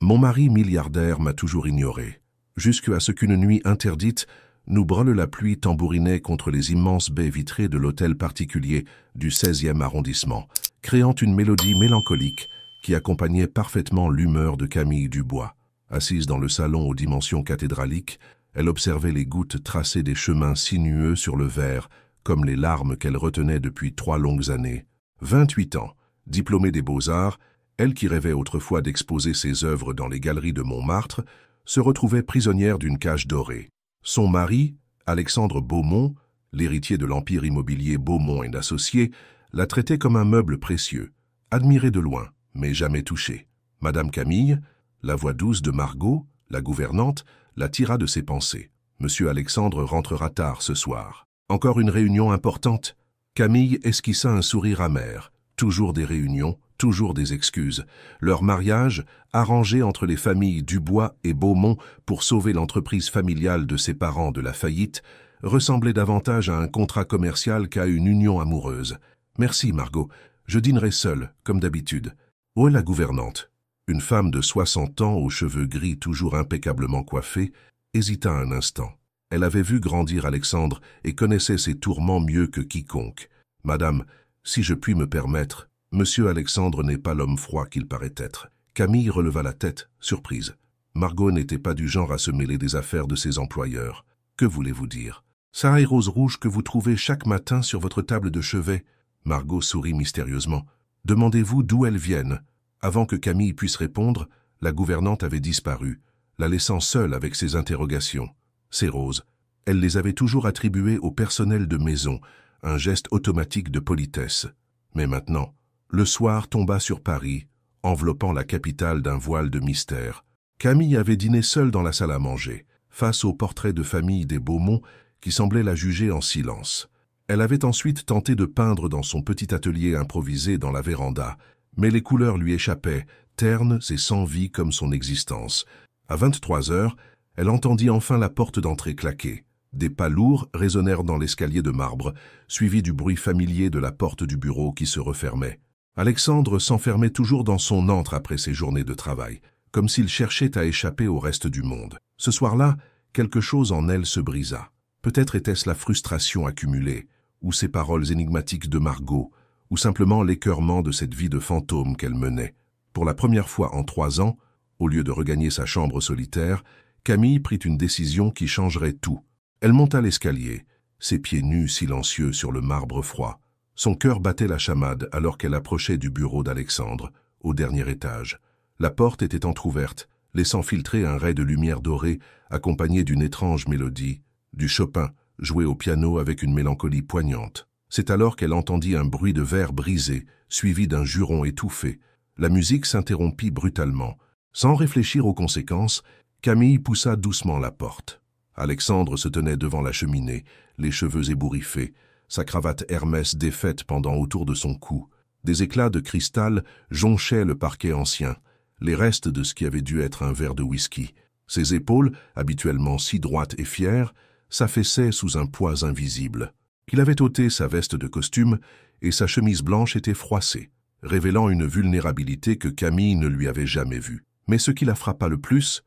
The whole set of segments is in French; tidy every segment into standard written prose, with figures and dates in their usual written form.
Mon mari milliardaire m'a toujours ignoré, jusqu'à ce qu'une nuit interdite, nous brûle la pluie tambourinait contre les immenses baies vitrées de l'hôtel particulier du 16e arrondissement, créant une mélodie mélancolique qui accompagnait parfaitement l'humeur de Camille Dubois. Assise dans le salon aux dimensions cathédraliques, elle observait les gouttes tracer des chemins sinueux sur le verre, comme les larmes qu'elle retenait depuis 3 longues années. 28 ans, diplômée des Beaux-Arts, elle qui rêvait autrefois d'exposer ses œuvres dans les galeries de Montmartre, se retrouvait prisonnière d'une cage dorée. Son mari, Alexandre Beaumont, l'héritier de l'empire immobilier Beaumont et Associés, la traitait comme un meuble précieux, admiré de loin, mais jamais touché. Madame Camille, la voix douce de Margot, la gouvernante, la tira de ses pensées. Monsieur Alexandre rentrera tard ce soir. Encore une réunion importante. Camille esquissa un sourire amer. Toujours des réunions, toujours des excuses. Leur mariage, arrangé entre les familles Dubois et Beaumont pour sauver l'entreprise familiale de ses parents de la faillite, ressemblait davantage à un contrat commercial qu'à une union amoureuse. « Merci, Margot. Je dînerai seule, comme d'habitude. » Où est la gouvernante? Une femme de 60 ans aux cheveux gris toujours impeccablement coiffés, hésita un instant. Elle avait vu grandir Alexandre et connaissait ses tourments mieux que quiconque. « Madame, si je puis me permettre, Monsieur Alexandre n'est pas l'homme froid qu'il paraît être. » Camille releva la tête, surprise. Margot n'était pas du genre à se mêler des affaires de ses employeurs. « Que voulez-vous dire? Ça et rose rouge que vous trouvez chaque matin sur votre table de chevet ?» Margot sourit mystérieusement. « Demandez-vous d'où elles viennent. » Avant que Camille puisse répondre, la gouvernante avait disparu, la laissant seule avec ses interrogations. Ces roses, elle les avait toujours attribuées au personnel de maison, un geste automatique de politesse. Mais maintenant, le soir tomba sur Paris, enveloppant la capitale d'un voile de mystère. Camille avait dîné seule dans la salle à manger, face au portrait de famille des Beaumont qui semblait la juger en silence. Elle avait ensuite tenté de peindre dans son petit atelier improvisé dans la véranda, mais les couleurs lui échappaient, ternes et sans vie comme son existence. À 23 heures, elle entendit enfin la porte d'entrée claquer. Des pas lourds résonnèrent dans l'escalier de marbre, suivis du bruit familier de la porte du bureau qui se refermait. Alexandre s'enfermait toujours dans son antre après ses journées de travail, comme s'il cherchait à échapper au reste du monde. Ce soir-là, quelque chose en elle se brisa. Peut-être était-ce la frustration accumulée, ou ces paroles énigmatiques de Margot, ou simplement l'écœurement de cette vie de fantôme qu'elle menait. Pour la première fois en 3 ans, au lieu de regagner sa chambre solitaire, Camille prit une décision qui changerait tout. Elle monta l'escalier, ses pieds nus silencieux sur le marbre froid. Son cœur battait la chamade alors qu'elle approchait du bureau d'Alexandre, au dernier étage. La porte était entr'ouverte, laissant filtrer un ray de lumière dorée accompagné d'une étrange mélodie, du Chopin, joué au piano avec une mélancolie poignante. C'est alors qu'elle entendit un bruit de verre brisé, suivi d'un juron étouffé. La musique s'interrompit brutalement. Sans réfléchir aux conséquences, Camille poussa doucement la porte. Alexandre se tenait devant la cheminée, les cheveux ébouriffés, sa cravate Hermès défaite pendant autour de son cou. Des éclats de cristal jonchaient le parquet ancien, les restes de ce qui avait dû être un verre de whisky. Ses épaules, habituellement si droites et fières, s'affaissaient sous un poids invisible. Il avait ôté sa veste de costume et sa chemise blanche était froissée, révélant une vulnérabilité que Camille ne lui avait jamais vue. Mais ce qui la frappa le plus,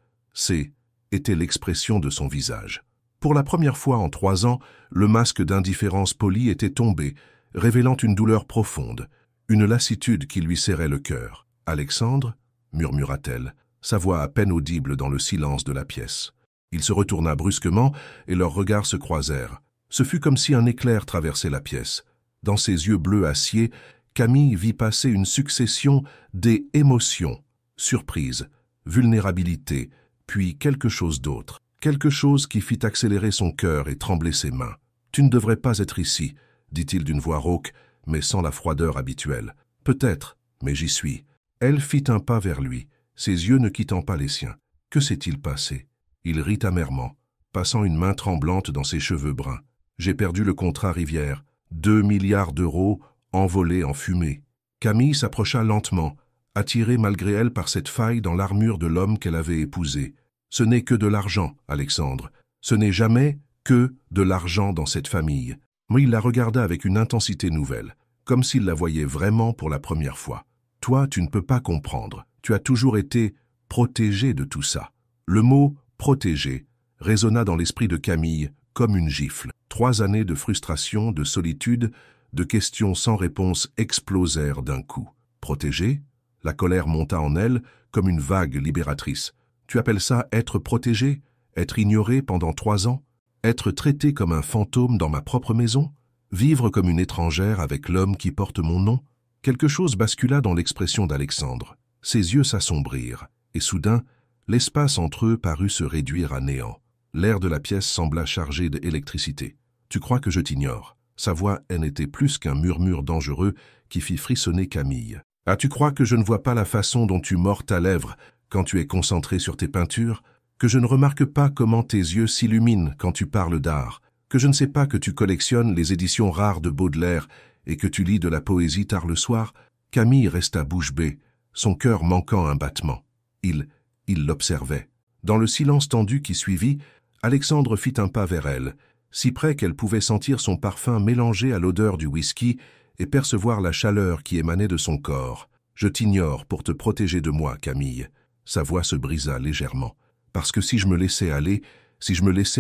était l'expression de son visage. Pour la première fois en 3 ans, le masque d'indifférence polie était tombé, révélant une douleur profonde, une lassitude qui lui serrait le cœur. « Alexandre » murmura-t-elle, sa voix à peine audible dans le silence de la pièce. Il se retourna brusquement et leurs regards se croisèrent. Ce fut comme si un éclair traversait la pièce. Dans ses yeux bleus acier, Camille vit passer une succession d'émotions, surprise, vulnérabilité, puis quelque chose d'autre. Quelque chose qui fit accélérer son cœur et trembler ses mains. « Tu ne devrais pas être ici », dit-il d'une voix rauque, mais sans la froideur habituelle. « Peut-être, mais j'y suis. » Elle fit un pas vers lui, ses yeux ne quittant pas les siens. Que s'est-il passé? Il rit amèrement, passant une main tremblante dans ses cheveux bruns. « J'ai perdu le contrat Rivière. 2 milliards d'euros envolés en fumée. » Camille s'approcha lentement, attirée malgré elle par cette faille dans l'armure de l'homme qu'elle avait épousé. « Ce n'est que de l'argent, Alexandre. Ce n'est jamais que de l'argent dans cette famille. » Mais il la regarda avec une intensité nouvelle, comme s'il la voyait vraiment pour la première fois. « Toi, tu ne peux pas comprendre. Tu as toujours été protégé de tout ça. Le mot « protégé » résonna dans l'esprit de Camille comme une gifle. 3 années de frustration, de solitude, de questions sans réponse explosèrent d'un coup. Protégé? La colère monta en elle comme une vague libératrice. Tu appelles ça être protégé? Être ignoré pendant 3 ans? Être traité comme un fantôme dans ma propre maison? Vivre comme une étrangère avec l'homme qui porte mon nom? Quelque chose bascula dans l'expression d'Alexandre. Ses yeux s'assombrirent, et soudain, l'espace entre eux parut se réduire à néant. L'air de la pièce sembla chargé d'électricité. « Tu crois que je t'ignore ?» Sa voix n'était plus qu'un murmure dangereux qui fit frissonner Camille. « Ah, tu crois que je ne vois pas la façon dont tu mords ta lèvre quand tu es concentré sur tes peintures? Que je ne remarque pas comment tes yeux s'illuminent quand tu parles d'art? Que je ne sais pas que tu collectionnes les éditions rares de Baudelaire et que tu lis de la poésie tard le soir ?» Camille resta bouche bée, son cœur manquant un battement. Il l'observait. Dans le silence tendu qui suivit, Alexandre fit un pas vers elle, si près qu'elle pouvait sentir son parfum mélangé à l'odeur du whisky et percevoir la chaleur qui émanait de son corps. « Je t'ignore pour te protéger de moi, Camille. » Sa voix se brisa légèrement. « Parce que si je me laissais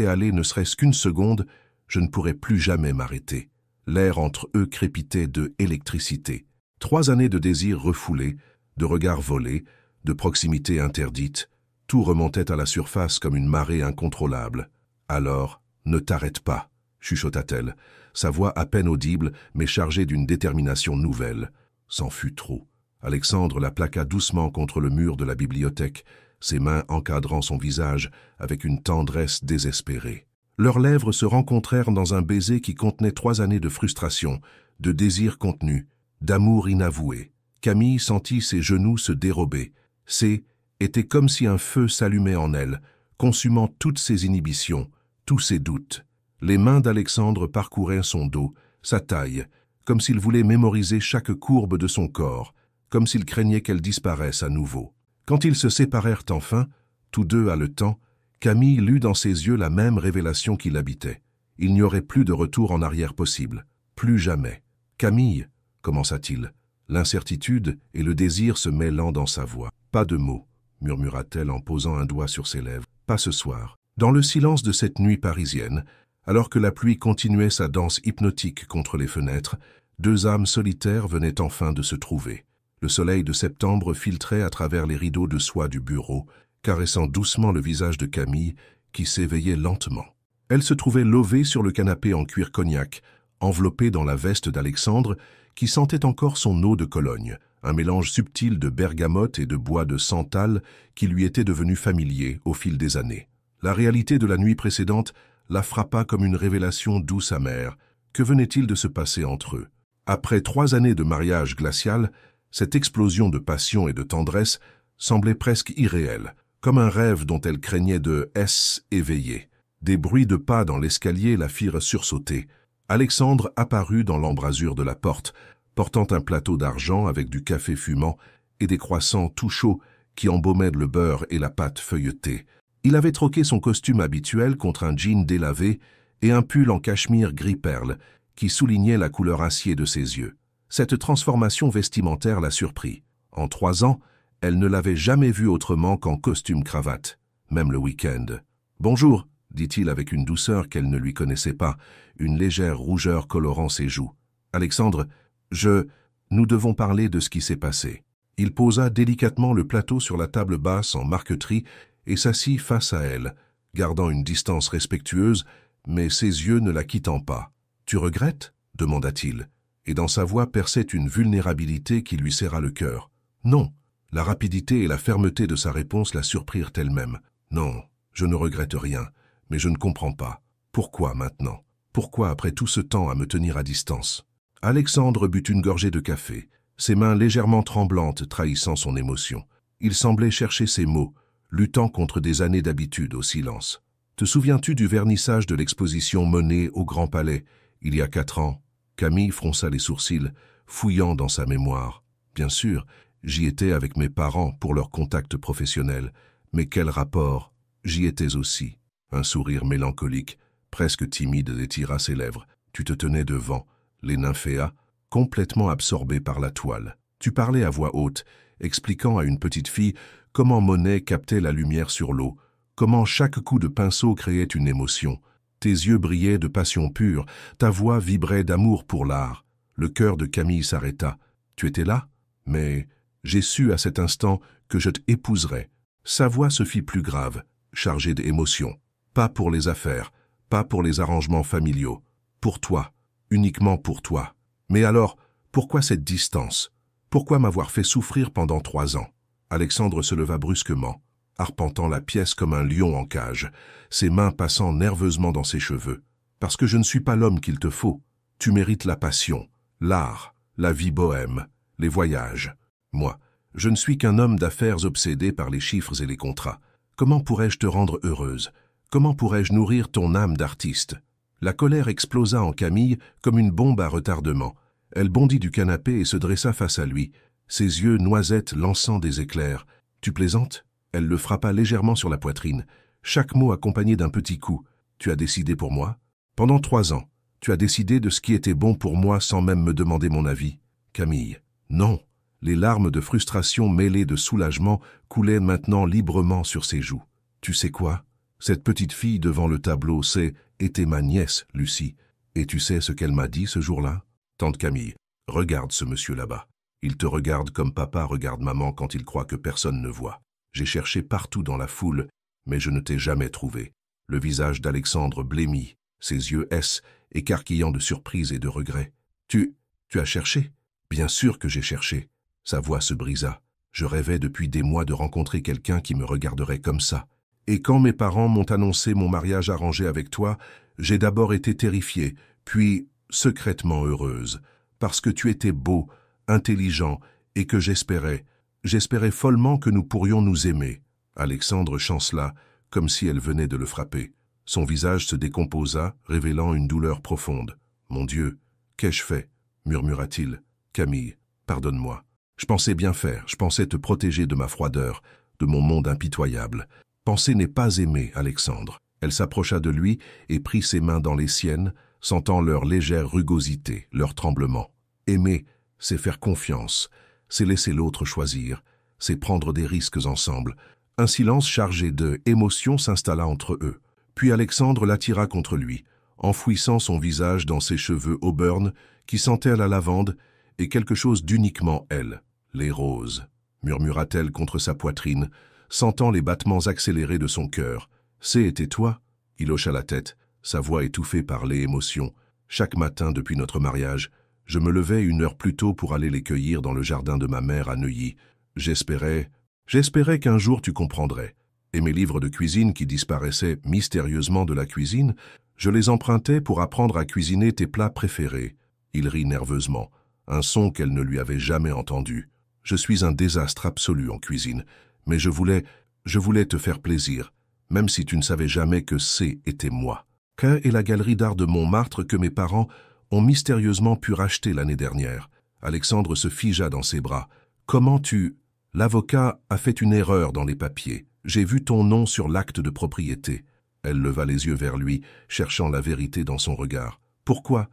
aller ne serait-ce qu'une seconde, je ne pourrais plus jamais m'arrêter. » L'air entre eux crépitait de électricité. 3 années de désirs refoulés, de regards volés, de proximité interdite, tout remontait à la surface comme une marée incontrôlable. « Alors, ne t'arrête pas » chuchota-t-elle, sa voix à peine audible mais chargée d'une détermination nouvelle. C'en fut trop. Alexandre la plaqua doucement contre le mur de la bibliothèque, ses mains encadrant son visage avec une tendresse désespérée. Leurs lèvres se rencontrèrent dans un baiser qui contenait 3 années de frustration, de désir contenu, d'amour inavoué. Camille sentit ses genoux se dérober. Était comme si un feu s'allumait en elle, consumant toutes ses inhibitions, tous ses doutes. Les mains d'Alexandre parcouraient son dos, sa taille, comme s'il voulait mémoriser chaque courbe de son corps, comme s'il craignait qu'elle disparaisse à nouveau. Quand ils se séparèrent enfin, tous deux haletants, Camille lut dans ses yeux la même révélation qui l'habitait. Il n'y aurait plus de retour en arrière possible. Plus jamais. « Camille » commença-t-il, l'incertitude et le désir se mêlant dans sa voix. « Pas de mots » murmura-t-elle en posant un doigt sur ses lèvres. « Pas ce soir. » Dans le silence de cette nuit parisienne, alors que la pluie continuait sa danse hypnotique contre les fenêtres, 2 âmes solitaires venaient enfin de se trouver. Le soleil de septembre filtrait à travers les rideaux de soie du bureau, caressant doucement le visage de Camille, qui s'éveillait lentement. Elle se trouvait levée sur le canapé en cuir cognac, enveloppée dans la veste d'Alexandre, qui sentait encore son eau de Cologne, un mélange subtil de bergamote et de bois de santal qui lui était devenu familier au fil des années. La réalité de la nuit précédente la frappa comme une révélation douce amère. Que venait-il de se passer entre eux? Après 3 années de mariage glacial, cette explosion de passion et de tendresse semblait presque irréelle, comme un rêve dont elle craignait de s'éveiller. Des bruits de pas dans l'escalier la firent sursauter. Alexandre apparut dans l'embrasure de la porte, portant un plateau d'argent avec du café fumant et des croissants tout chauds qui embaumaient le beurre et la pâte feuilletée. Il avait troqué son costume habituel contre un jean délavé et un pull en cachemire gris-perle qui soulignait la couleur acier de ses yeux. Cette transformation vestimentaire la surprit. En 3 ans, elle ne l'avait jamais vu autrement qu'en costume-cravate, même le week-end. « Bonjour », dit-il avec une douceur qu'elle ne lui connaissait pas, une légère rougeur colorant ses joues. « Alexandre, nous devons parler de ce qui s'est passé. » Il posa délicatement le plateau sur la table basse en marqueterie et s'assit face à elle, gardant une distance respectueuse, mais ses yeux ne la quittant pas. « Tu regrettes ?» demanda-t-il, et dans sa voix perçait une vulnérabilité qui lui serra le cœur. « Non. » La rapidité et la fermeté de sa réponse la surprirent elle-même. « Non, je ne regrette rien, mais je ne comprends pas. Pourquoi maintenant? Pourquoi après tout ce temps à me tenir à distance ?» Alexandre but une gorgée de café, ses mains légèrement tremblantes trahissant son émotion. Il semblait chercher ses mots, luttant contre des années d'habitude au silence. « Te souviens-tu du vernissage de l'exposition Monet au Grand Palais, il y a 4 ans ?» Camille fronça les sourcils, fouillant dans sa mémoire. « Bien sûr, j'y étais avec mes parents pour leur contact professionnel. Mais quel rapport? J'y étais aussi. » Un sourire mélancolique, presque timide, détira ses lèvres. « Tu te tenais devant, les nymphéas, complètement absorbés par la toile. Tu parlais à voix haute, expliquant à une petite fille comment Monet captait la lumière sur l'eau, comment chaque coup de pinceau créait une émotion. Tes yeux brillaient de passion pure, ta voix vibrait d'amour pour l'art. Le cœur de Camille s'arrêta. Tu étais là? Mais j'ai su à cet instant que je t'épouserais. Sa voix se fit plus grave, chargée d'émotion. Pas pour les affaires, pas pour les arrangements familiaux. Pour toi, uniquement pour toi. Mais alors, pourquoi cette distance? Pourquoi m'avoir fait souffrir pendant 3 ans? Alexandre se leva brusquement, arpentant la pièce comme un lion en cage, ses mains passant nerveusement dans ses cheveux. Parce que je ne suis pas l'homme qu'il te faut. Tu mérites la passion, l'art, la vie bohème, les voyages. Moi, je ne suis qu'un homme d'affaires obsédé par les chiffres et les contrats. Comment pourrais-je te rendre heureuse? Comment pourrais-je nourrir ton âme d'artiste? La colère explosa en Camille comme une bombe à retardement. Elle bondit du canapé et se dressa face à lui, ses yeux noisettes lançant des éclairs. « Tu plaisantes ?» Elle le frappa légèrement sur la poitrine, chaque mot accompagné d'un petit coup. « Tu as décidé pour moi ?» Pendant 3 ans, tu as décidé de ce qui était bon pour moi sans même me demander mon avis. Camille, non. Les larmes de frustration mêlées de soulagement coulaient maintenant librement sur ses joues. Tu sais quoi? Cette petite fille devant le tableau, était ma nièce, Lucie. Et tu sais ce qu'elle m'a dit ce jour-là? Tante Camille, regarde ce monsieur là-bas. Il te regarde comme papa regarde maman quand il croit que personne ne voit. J'ai cherché partout dans la foule, mais je ne t'ai jamais trouvé. Le visage d'Alexandre blêmit, ses yeux écarquillant de surprise et de regret. Tu as cherché? Bien sûr que j'ai cherché. Sa voix se brisa. Je rêvais depuis des mois de rencontrer quelqu'un qui me regarderait comme ça. Et quand mes parents m'ont annoncé mon mariage arrangé avec toi, j'ai d'abord été terrifiée, puis secrètement heureuse, parce que tu étais beau, intelligent, et que j'espérais follement que nous pourrions nous aimer. Alexandre chancela, comme si elle venait de le frapper. Son visage se décomposa, révélant une douleur profonde. « Mon Dieu, qu'ai-je fait ?» murmura-t-il. « Camille, pardonne-moi. Je pensais bien faire, je pensais te protéger de ma froideur, de mon monde impitoyable. Penser n'est pas aimer, Alexandre. » Elle s'approcha de lui et prit ses mains dans les siennes, sentant leur légère rugosité, leur tremblement. Aimer, c'est faire confiance, c'est laisser l'autre choisir, c'est prendre des risques ensemble. Un silence chargé d'émotion s'installa entre eux. Puis Alexandre l'attira contre lui, enfouissant son visage dans ses cheveux auburn qui sentaient la lavande et quelque chose d'uniquement elle. « Les roses », murmura-t-elle contre sa poitrine, sentant les battements accélérés de son cœur. « C'était toi ?» Il hocha la tête, sa voix étouffée par les émotions. « Chaque matin depuis notre mariage, je me levais 1 heure plus tôt pour aller les cueillir dans le jardin de ma mère à Neuilly. J'espérais qu'un jour tu comprendrais. Et mes livres de cuisine qui disparaissaient mystérieusement de la cuisine, je les empruntais pour apprendre à cuisiner tes plats préférés. » Il rit nerveusement, un son qu'elle ne lui avait jamais entendu. « Je suis un désastre absolu en cuisine, mais je voulais te faire plaisir, même si tu ne savais jamais que était moi. » Quai est la galerie d'art de Montmartre que mes parents ont mystérieusement pu racheter l'année dernière. Alexandre se figea dans ses bras. « Comment tu... » L'avocat a fait une erreur dans les papiers. J'ai vu ton nom sur l'acte de propriété. Elle leva les yeux vers lui, cherchant la vérité dans son regard. Pourquoi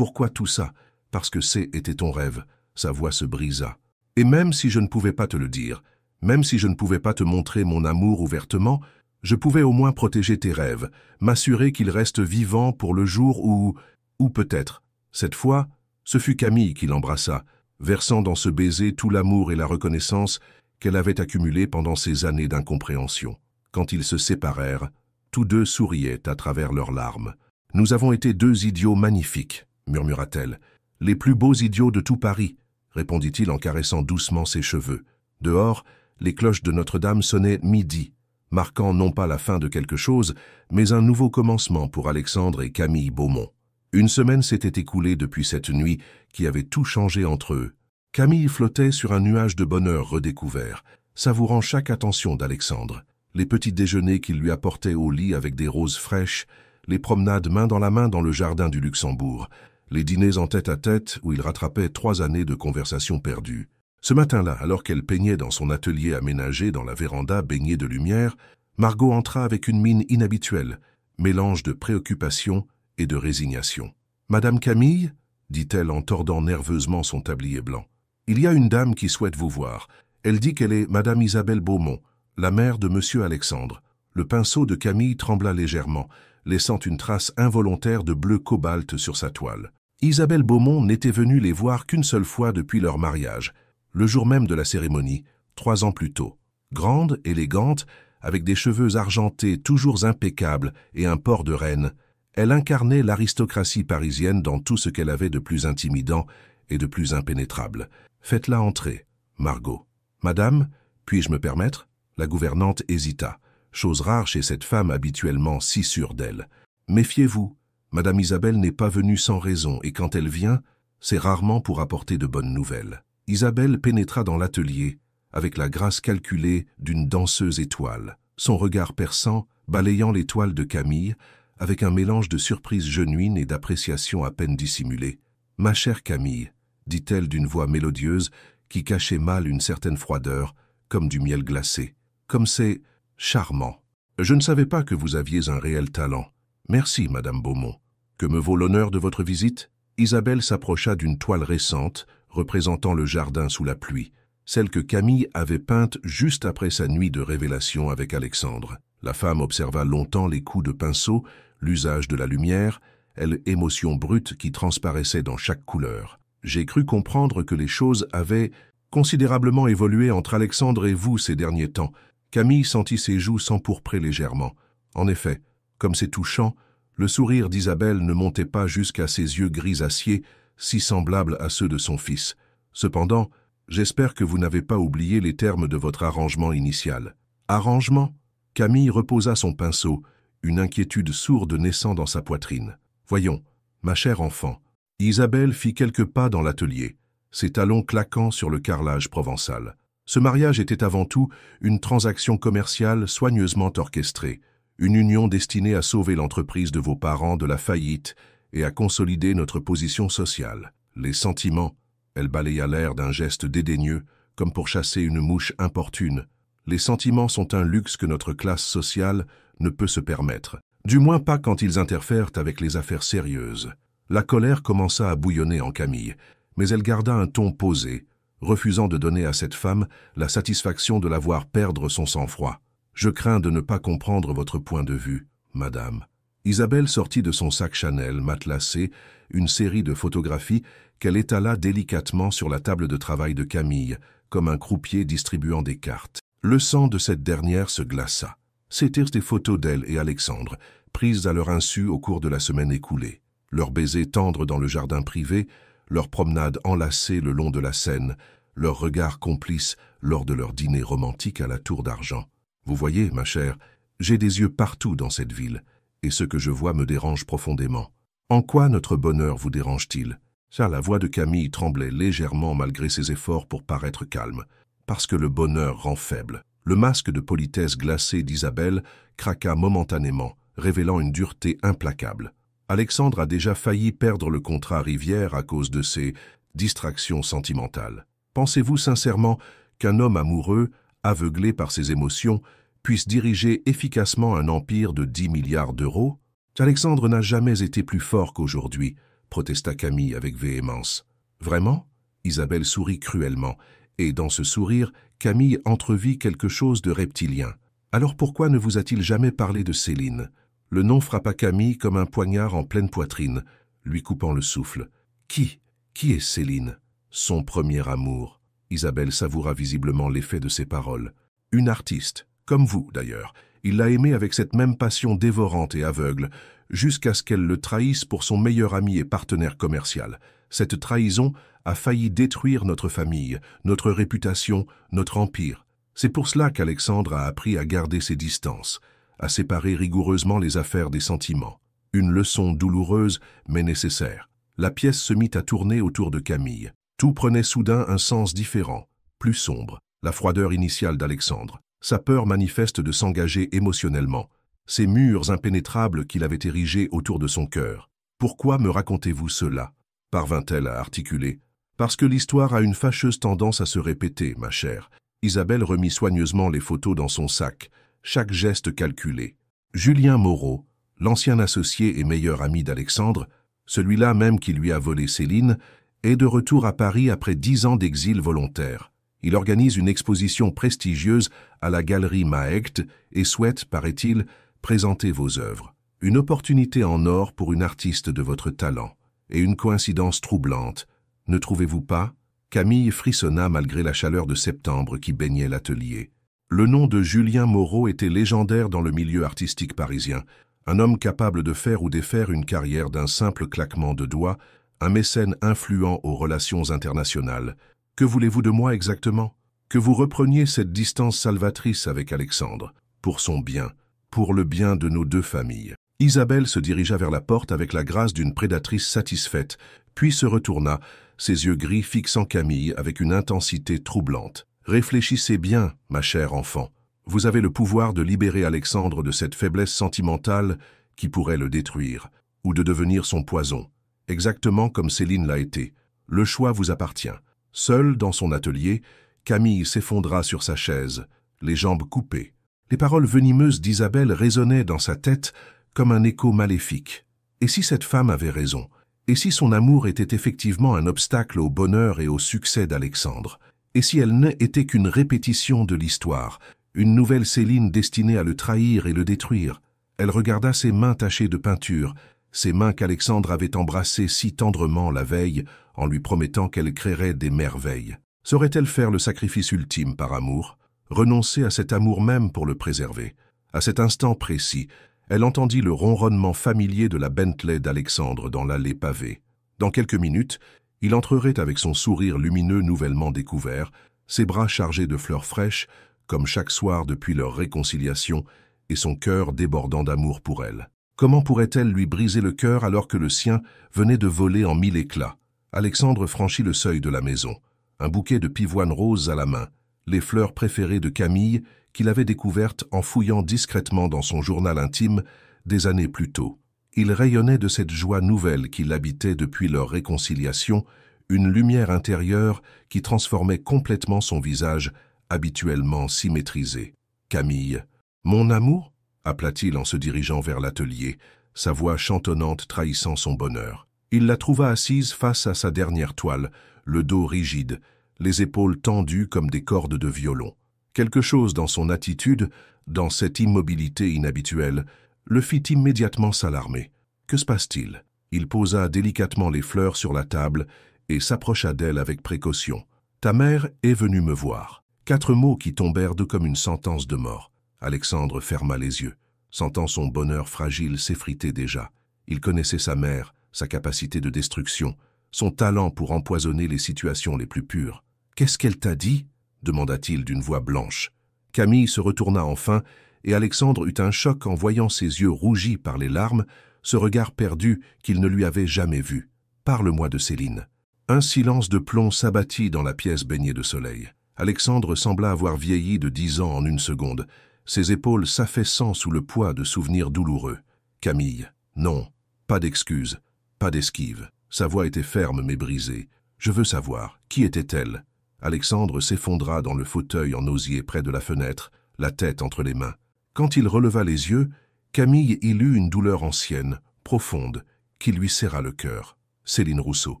tout ça? Parce que était ton rêve. Sa voix se brisa. Et même si je ne pouvais pas te le dire, même si je ne pouvais pas te montrer mon amour ouvertement, je pouvais au moins protéger tes rêves, m'assurer qu'ils restent vivants pour le jour où... Ou peut-être. Cette fois, ce fut Camille qui l'embrassa, versant dans ce baiser tout l'amour et la reconnaissance qu'elle avait accumulés pendant ces années d'incompréhension. Quand ils se séparèrent, tous deux souriaient à travers leurs larmes. « Nous avons été 2 idiots magnifiques, » murmura-t-elle. « Les plus beaux idiots de tout Paris, » répondit-il en caressant doucement ses cheveux. Dehors, les cloches de Notre-Dame sonnaient midi, marquant non pas la fin de quelque chose, mais un nouveau commencement pour Alexandre et Camille Beaumont. 1 semaine s'était écoulée depuis cette nuit qui avait tout changé entre eux. Camille flottait sur un nuage de bonheur redécouvert, savourant chaque attention d'Alexandre. Les petits déjeuners qu'il lui apportait au lit avec des roses fraîches, les promenades main dans la main dans le jardin du Luxembourg, les dîners en tête-à-tête où il rattrapait 3 années de conversation perdues. Ce matin-là, alors qu'elle peignait dans son atelier aménagé dans la véranda baignée de lumière, Margot entra avec une mine inhabituelle, mélange de préoccupation et de résignation. « Madame Camille ?» dit-elle en tordant nerveusement son tablier blanc. « Il y a une dame qui souhaite vous voir. Elle dit qu'elle est Madame Isabelle Beaumont, la mère de Monsieur Alexandre. Le pinceau de Camille trembla légèrement, laissant une trace involontaire de bleu cobalt sur sa toile. Isabelle Beaumont n'était venue les voir qu'une seule fois depuis leur mariage, le jour même de la cérémonie, 3 ans plus tôt. Grande, élégante, avec des cheveux argentés toujours impeccables et un port de reine, elle incarnait l'aristocratie parisienne dans tout ce qu'elle avait de plus intimidant et de plus impénétrable. « Faites-la entrer, Margot. »« Madame, puis-je me permettre ?» La gouvernante hésita, chose rare chez cette femme habituellement si sûre d'elle. « Méfiez-vous, Madame Isabelle n'est pas venue sans raison, et quand elle vient, c'est rarement pour apporter de bonnes nouvelles. » Isabelle pénétra dans l'atelier, avec la grâce calculée d'une danseuse étoile, son regard perçant, balayant les toiles de Camille, avec un mélange de surprise genuine et d'appréciation à peine dissimulée. « Ma chère Camille, » dit-elle d'une voix mélodieuse qui cachait mal une certaine froideur, comme du miel glacé. « Comme c'est charmant. Je ne savais pas que vous aviez un réel talent. Merci, Madame Beaumont. Que me vaut l'honneur de votre visite ?» Isabelle s'approcha d'une toile récente, représentant le jardin sous la pluie, celle que Camille avait peinte juste après sa nuit de révélation avec Alexandre. La femme observa longtemps les coups de pinceau, l'usage de la lumière, et l'émotion brute qui transparaissait dans chaque couleur. « J'ai cru comprendre que les choses avaient considérablement évolué entre Alexandre et vous ces derniers temps. » Camille sentit ses joues s'empourprer légèrement. En effet, comme c'est touchant, le sourire d'Isabelle ne montait pas jusqu'à ses yeux gris acier, si semblables à ceux de son fils. Cependant, j'espère que vous n'avez pas oublié les termes de votre arrangement initial. Arrangement ? Camille reposa son pinceau, une inquiétude sourde naissant dans sa poitrine. Voyons, ma chère enfant. Isabelle fit quelques pas dans l'atelier, ses talons claquant sur le carrelage provençal. Ce mariage était avant tout une transaction commerciale soigneusement orchestrée, une union destinée à sauver l'entreprise de vos parents de la faillite et à consolider notre position sociale. Les sentiments, elle balaya l'air d'un geste dédaigneux, comme pour chasser une mouche importune. Les sentiments sont un luxe que notre classe sociale ne peut se permettre, du moins pas quand ils interfèrent avec les affaires sérieuses. La colère commença à bouillonner en Camille, mais elle garda un ton posé, refusant de donner à cette femme la satisfaction de la voir perdre son sang-froid. « Je crains de ne pas comprendre votre point de vue, madame. » Isabelle sortit de son sac Chanel matelassé une série de photographies qu'elle étala délicatement sur la table de travail de Camille, comme un croupier distribuant des cartes. Le sang de cette dernière se glaça. C'étaient des photos d'elle et Alexandre, prises à leur insu au cours de la semaine écoulée. Leurs baisers tendres dans le jardin privé, leurs promenades enlacées le long de la Seine, leurs regards complices lors de leur dîner romantique à la Tour d'Argent. Vous voyez, ma chère, j'ai des yeux partout dans cette ville, et ce que je vois me dérange profondément. En quoi notre bonheur vous dérange-t-il ? Car la voix de Camille tremblait légèrement malgré ses efforts pour paraître calme. Parce que le bonheur rend faible. Le masque de politesse glacée d'Isabelle craqua momentanément, révélant une dureté implacable. Alexandre a déjà failli perdre le contrat Rivière à cause de ses distractions sentimentales. Pensez-vous sincèrement qu'un homme amoureux, aveuglé par ses émotions, puisse diriger efficacement un empire de 10 milliards d'euros ? Alexandre n'a jamais été plus fort qu'aujourd'hui, protesta Camille avec véhémence. Vraiment ? Isabelle sourit cruellement, et dans ce sourire, Camille entrevit quelque chose de reptilien. Alors pourquoi ne vous a-t-il jamais parlé de Céline ? Le nom frappa Camille comme un poignard en pleine poitrine, lui coupant le souffle. Qui est Céline ? Son premier amour. Isabelle savoura visiblement l'effet de ses paroles. Une artiste, comme vous d'ailleurs. Il l'a aimée avec cette même passion dévorante et aveugle, jusqu'à ce qu'elle le trahisse pour son meilleur ami et partenaire commercial. Cette trahison a failli détruire notre famille, notre réputation, notre empire. C'est pour cela qu'Alexandre a appris à garder ses distances, à séparer rigoureusement les affaires des sentiments. Une leçon douloureuse, mais nécessaire. La pièce se mit à tourner autour de Camille. Tout prenait soudain un sens différent, plus sombre. La froideur initiale d'Alexandre, sa peur manifeste de s'engager émotionnellement, ces murs impénétrables qu'il avait érigés autour de son cœur. « Pourquoi me racontez-vous cela ?» parvint-elle à articuler. « Parce que l'histoire a une fâcheuse tendance à se répéter, ma chère. » Isabelle remit soigneusement les photos dans son sac, chaque geste calculé. Julien Moreau, l'ancien associé et meilleur ami d'Alexandre, celui-là même qui lui a volé Céline, est de retour à Paris après 10 ans d'exil volontaire. Il organise une exposition prestigieuse à la galerie Maecht et souhaite, paraît-il, présenter vos œuvres. Une opportunité en or pour une artiste de votre talent. Et une coïncidence troublante. Ne trouvez-vous pas? Camille frissonna malgré la chaleur de septembre qui baignait l'atelier. Le nom de Julien Moreau était légendaire dans le milieu artistique parisien. Un homme capable de faire ou défaire une carrière d'un simple claquement de doigts, un mécène influent aux relations internationales. Que voulez-vous de moi exactement? Que vous repreniez cette distance salvatrice avec Alexandre, pour son bien, pour le bien de nos deux familles. Isabelle se dirigea vers la porte avec la grâce d'une prédatrice satisfaite, puis se retourna, ses yeux gris fixant Camille avec une intensité troublante. « Réfléchissez bien, ma chère enfant. Vous avez le pouvoir de libérer Alexandre de cette faiblesse sentimentale qui pourrait le détruire, ou de devenir son poison, exactement comme Céline l'a été. Le choix vous appartient. » Seule dans son atelier, Camille s'effondra sur sa chaise, les jambes coupées. Les paroles venimeuses d'Isabelle résonnaient dans sa tête comme un écho maléfique. Et si cette femme avait raison? Et si son amour était effectivement un obstacle au bonheur et au succès d'Alexandre? Et si elle n'était qu'une répétition de l'histoire, une nouvelle Céline destinée à le trahir et le détruire? Elle regarda ses mains tachées de peinture, ces mains qu'Alexandre avait embrassées si tendrement la veille en lui promettant qu'elle créerait des merveilles. Saurait-elle faire le sacrifice ultime par amour? Renoncer à cet amour même pour le préserver? À cet instant précis, elle entendit le ronronnement familier de la Bentley d'Alexandre dans l'allée pavée. Dans quelques minutes, il entrerait avec son sourire lumineux nouvellement découvert, ses bras chargés de fleurs fraîches, comme chaque soir depuis leur réconciliation, et son cœur débordant d'amour pour elle. Comment pourrait-elle lui briser le cœur alors que le sien venait de voler en mille éclats? Alexandre franchit le seuil de la maison, un bouquet de pivoines roses à la main, les fleurs préférées de Camille qu'il avait découvertes en fouillant discrètement dans son journal intime des années plus tôt. Il rayonnait de cette joie nouvelle qui l'habitait depuis leur réconciliation, une lumière intérieure qui transformait complètement son visage habituellement si maîtrisé. « Camille, mon amour ?» appela-t-il en se dirigeant vers l'atelier, sa voix chantonnante trahissant son bonheur. Il la trouva assise face à sa dernière toile, le dos rigide, les épaules tendues comme des cordes de violon. Quelque chose dans son attitude, dans cette immobilité inhabituelle, le fit immédiatement s'alarmer. Que se passe-t-il? Il posa délicatement les fleurs sur la table et s'approcha d'elle avec précaution. « Ta mère est venue me voir. » 4 mots qui tombèrent d'eux comme une sentence de mort. Alexandre ferma les yeux, sentant son bonheur fragile s'effriter déjà. Il connaissait sa mère, sa capacité de destruction, son talent pour empoisonner les situations les plus pures. « Qu'est-ce qu'elle t'a dit ?» demanda-t-il d'une voix blanche. Camille se retourna enfin, et Alexandre eut un choc en voyant ses yeux rougis par les larmes, ce regard perdu qu'il ne lui avait jamais vu. « Parle-moi de Céline. » Un silence de plomb s'abattit dans la pièce baignée de soleil. Alexandre sembla avoir vieilli de 10 ans en une seconde, ses épaules s'affaissant sous le poids de souvenirs douloureux. « Camille, non, pas d'excuses, pas d'esquive. » Sa voix était ferme mais brisée. « Je veux savoir, qui était-elle » Alexandre s'effondra dans le fauteuil en osier près de la fenêtre, la tête entre les mains. Quand il releva les yeux, Camille y lut une douleur ancienne, profonde, qui lui serra le cœur. Céline Rousseau.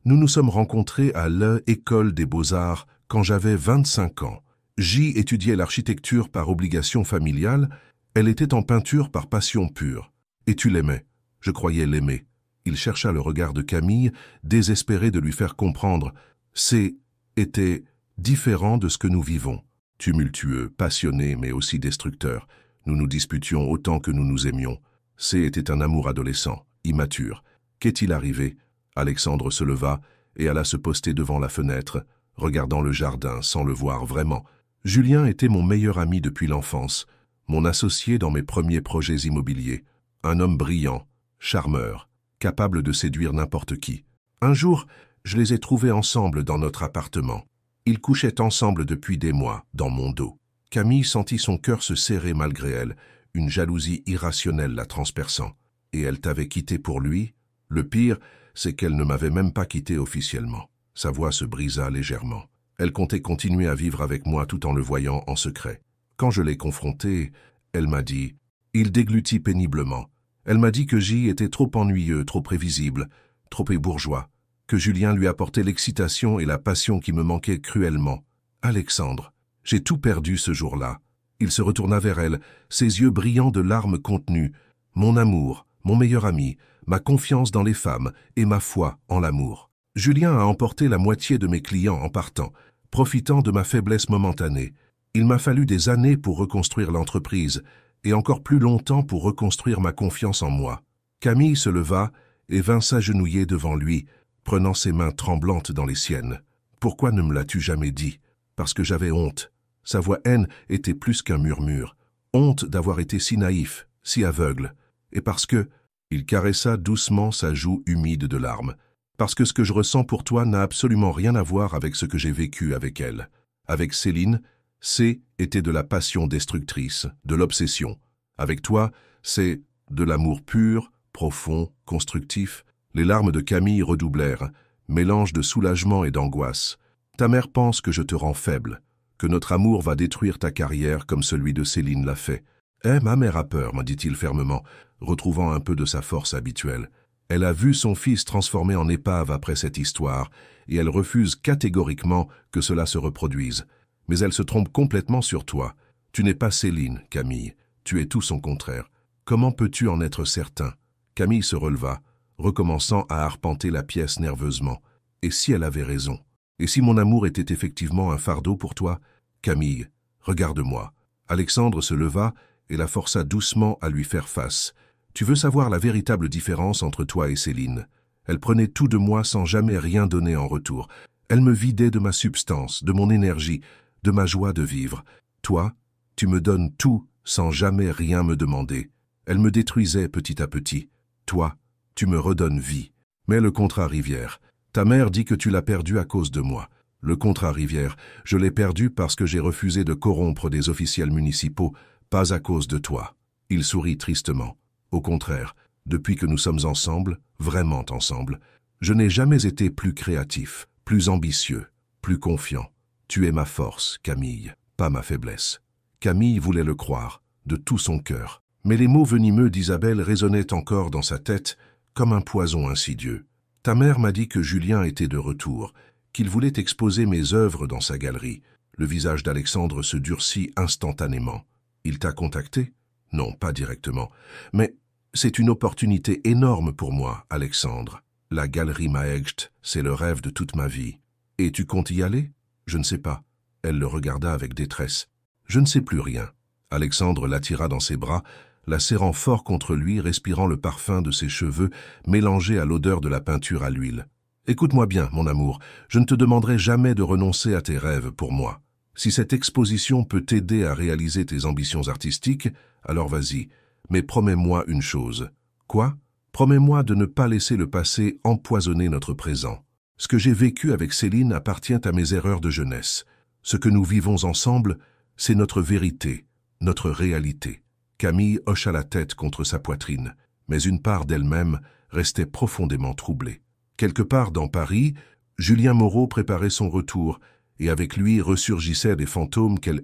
Nous nous sommes rencontrés à l'École des Beaux-Arts quand j'avais 25 ans. J'y étudiais l'architecture par obligation familiale, elle était en peinture par passion pure. Et tu l'aimais. Je croyais l'aimer. Il chercha le regard de Camille, désespéré de lui faire comprendre. Était différent de ce que nous vivons. Tumultueux, passionné, mais aussi destructeur. Nous nous disputions autant que nous nous aimions. Était un amour adolescent, immature. Qu'est-il arrivé? Alexandre se leva et alla se poster devant la fenêtre, regardant le jardin sans le voir vraiment. Julien était mon meilleur ami depuis l'enfance, mon associé dans mes premiers projets immobiliers. Un homme brillant, charmeur, capable de séduire n'importe qui. Un jour, je les ai trouvés ensemble dans notre appartement. Ils couchaient ensemble depuis des mois, dans mon dos. Camille sentit son cœur se serrer malgré elle, une jalousie irrationnelle la transperçant. Et elle t'avait quitté pour lui? Le pire, c'est qu'elle ne m'avait même pas quitté officiellement. Sa voix se brisa légèrement. Elle comptait continuer à vivre avec moi tout en le voyant en secret. Quand je l'ai confrontée, elle m'a dit... Il déglutit péniblement. Elle m'a dit que J était trop ennuyeux, trop prévisible, trop bourgeois, que Julien lui apportait l'excitation et la passion qui me manquaient cruellement. Alexandre, j'ai tout perdu ce jour-là. Il se retourna vers elle, ses yeux brillants de larmes contenues. Mon amour, mon meilleur ami, ma confiance dans les femmes et ma foi en l'amour. Julien a emporté la moitié de mes clients en partant, profitant de ma faiblesse momentanée. Il m'a fallu des années pour reconstruire l'entreprise et encore plus longtemps pour reconstruire ma confiance en moi. Camille se leva et vint s'agenouiller devant lui, prenant ses mains tremblantes dans les siennes. « Pourquoi ne me l'as-tu jamais dit ?» Parce que j'avais honte. Sa voix haine était plus qu'un murmure. Honte d'avoir été si naïf, si aveugle. Et parce que... Il caressa doucement sa joue humide de larmes. Parce que ce que je ressens pour toi n'a absolument rien à voir avec ce que j'ai vécu avec elle. Avec Céline, c'est était de la passion destructrice, de l'obsession. Avec toi, c'est de l'amour pur, profond, constructif. Les larmes de Camille redoublèrent, mélange de soulagement et d'angoisse. Ta mère pense que je te rends faible, que notre amour va détruire ta carrière comme celui de Céline l'a fait. « Eh, ma mère a peur, » m'a dit-il fermement, retrouvant un peu de sa force habituelle. Elle a vu son fils transformé en épave après cette histoire, et elle refuse catégoriquement que cela se reproduise. Mais elle se trompe complètement sur toi. Tu n'es pas Céline, Camille. Tu es tout son contraire. Comment peux-tu en être certain? Camille se releva, recommençant à arpenter la pièce nerveusement. Et si elle avait raison? Et si mon amour était effectivement un fardeau pour toi? Camille, regarde-moi. Alexandre se leva et la força doucement à lui faire face. Tu veux savoir la véritable différence entre toi et Céline? Elle prenait tout de moi sans jamais rien donner en retour. Elle me vidait de ma substance, de mon énergie, de ma joie de vivre. Toi, tu me donnes tout sans jamais rien me demander. Elle me détruisait petit à petit. Toi, tu me redonnes vie. Mais le contrat Rivière, ta mère dit que tu l'as perdu à cause de moi. Le contrat Rivière, je l'ai perdu parce que j'ai refusé de corrompre des officiels municipaux, pas à cause de toi. Il sourit tristement. Au contraire, depuis que nous sommes ensemble, vraiment ensemble, je n'ai jamais été plus créatif, plus ambitieux, plus confiant. Tu es ma force, Camille, pas ma faiblesse. Camille voulait le croire, de tout son cœur. Mais les mots venimeux d'Isabelle résonnaient encore dans sa tête comme un poison insidieux. Ta mère m'a dit que Julien était de retour, qu'il voulait exposer mes œuvres dans sa galerie. Le visage d'Alexandre se durcit instantanément. Il t'a contacté? Non, pas directement. Mais c'est une opportunité énorme pour moi, Alexandre. La galerie Maecht, c'est le rêve de toute ma vie. Et tu comptes y aller? Je ne sais pas. Elle le regarda avec détresse. Je ne sais plus rien. Alexandre l'attira dans ses bras, la serrant fort contre lui, respirant le parfum de ses cheveux, mélangé à l'odeur de la peinture à l'huile. Écoute-moi bien, mon amour, je ne te demanderai jamais de renoncer à tes rêves pour moi. Si cette exposition peut t'aider à réaliser tes ambitions artistiques, alors vas-y, mais promets-moi une chose. Quoi? Promets-moi de ne pas laisser le passé empoisonner notre présent. Ce que j'ai vécu avec Céline appartient à mes erreurs de jeunesse. Ce que nous vivons ensemble, c'est notre vérité, notre réalité. Camille hocha la tête contre sa poitrine, mais une part d'elle-même restait profondément troublée. Quelque part dans Paris, Julien Moreau préparait son retour, et avec lui ressurgissaient des fantômes qu'elle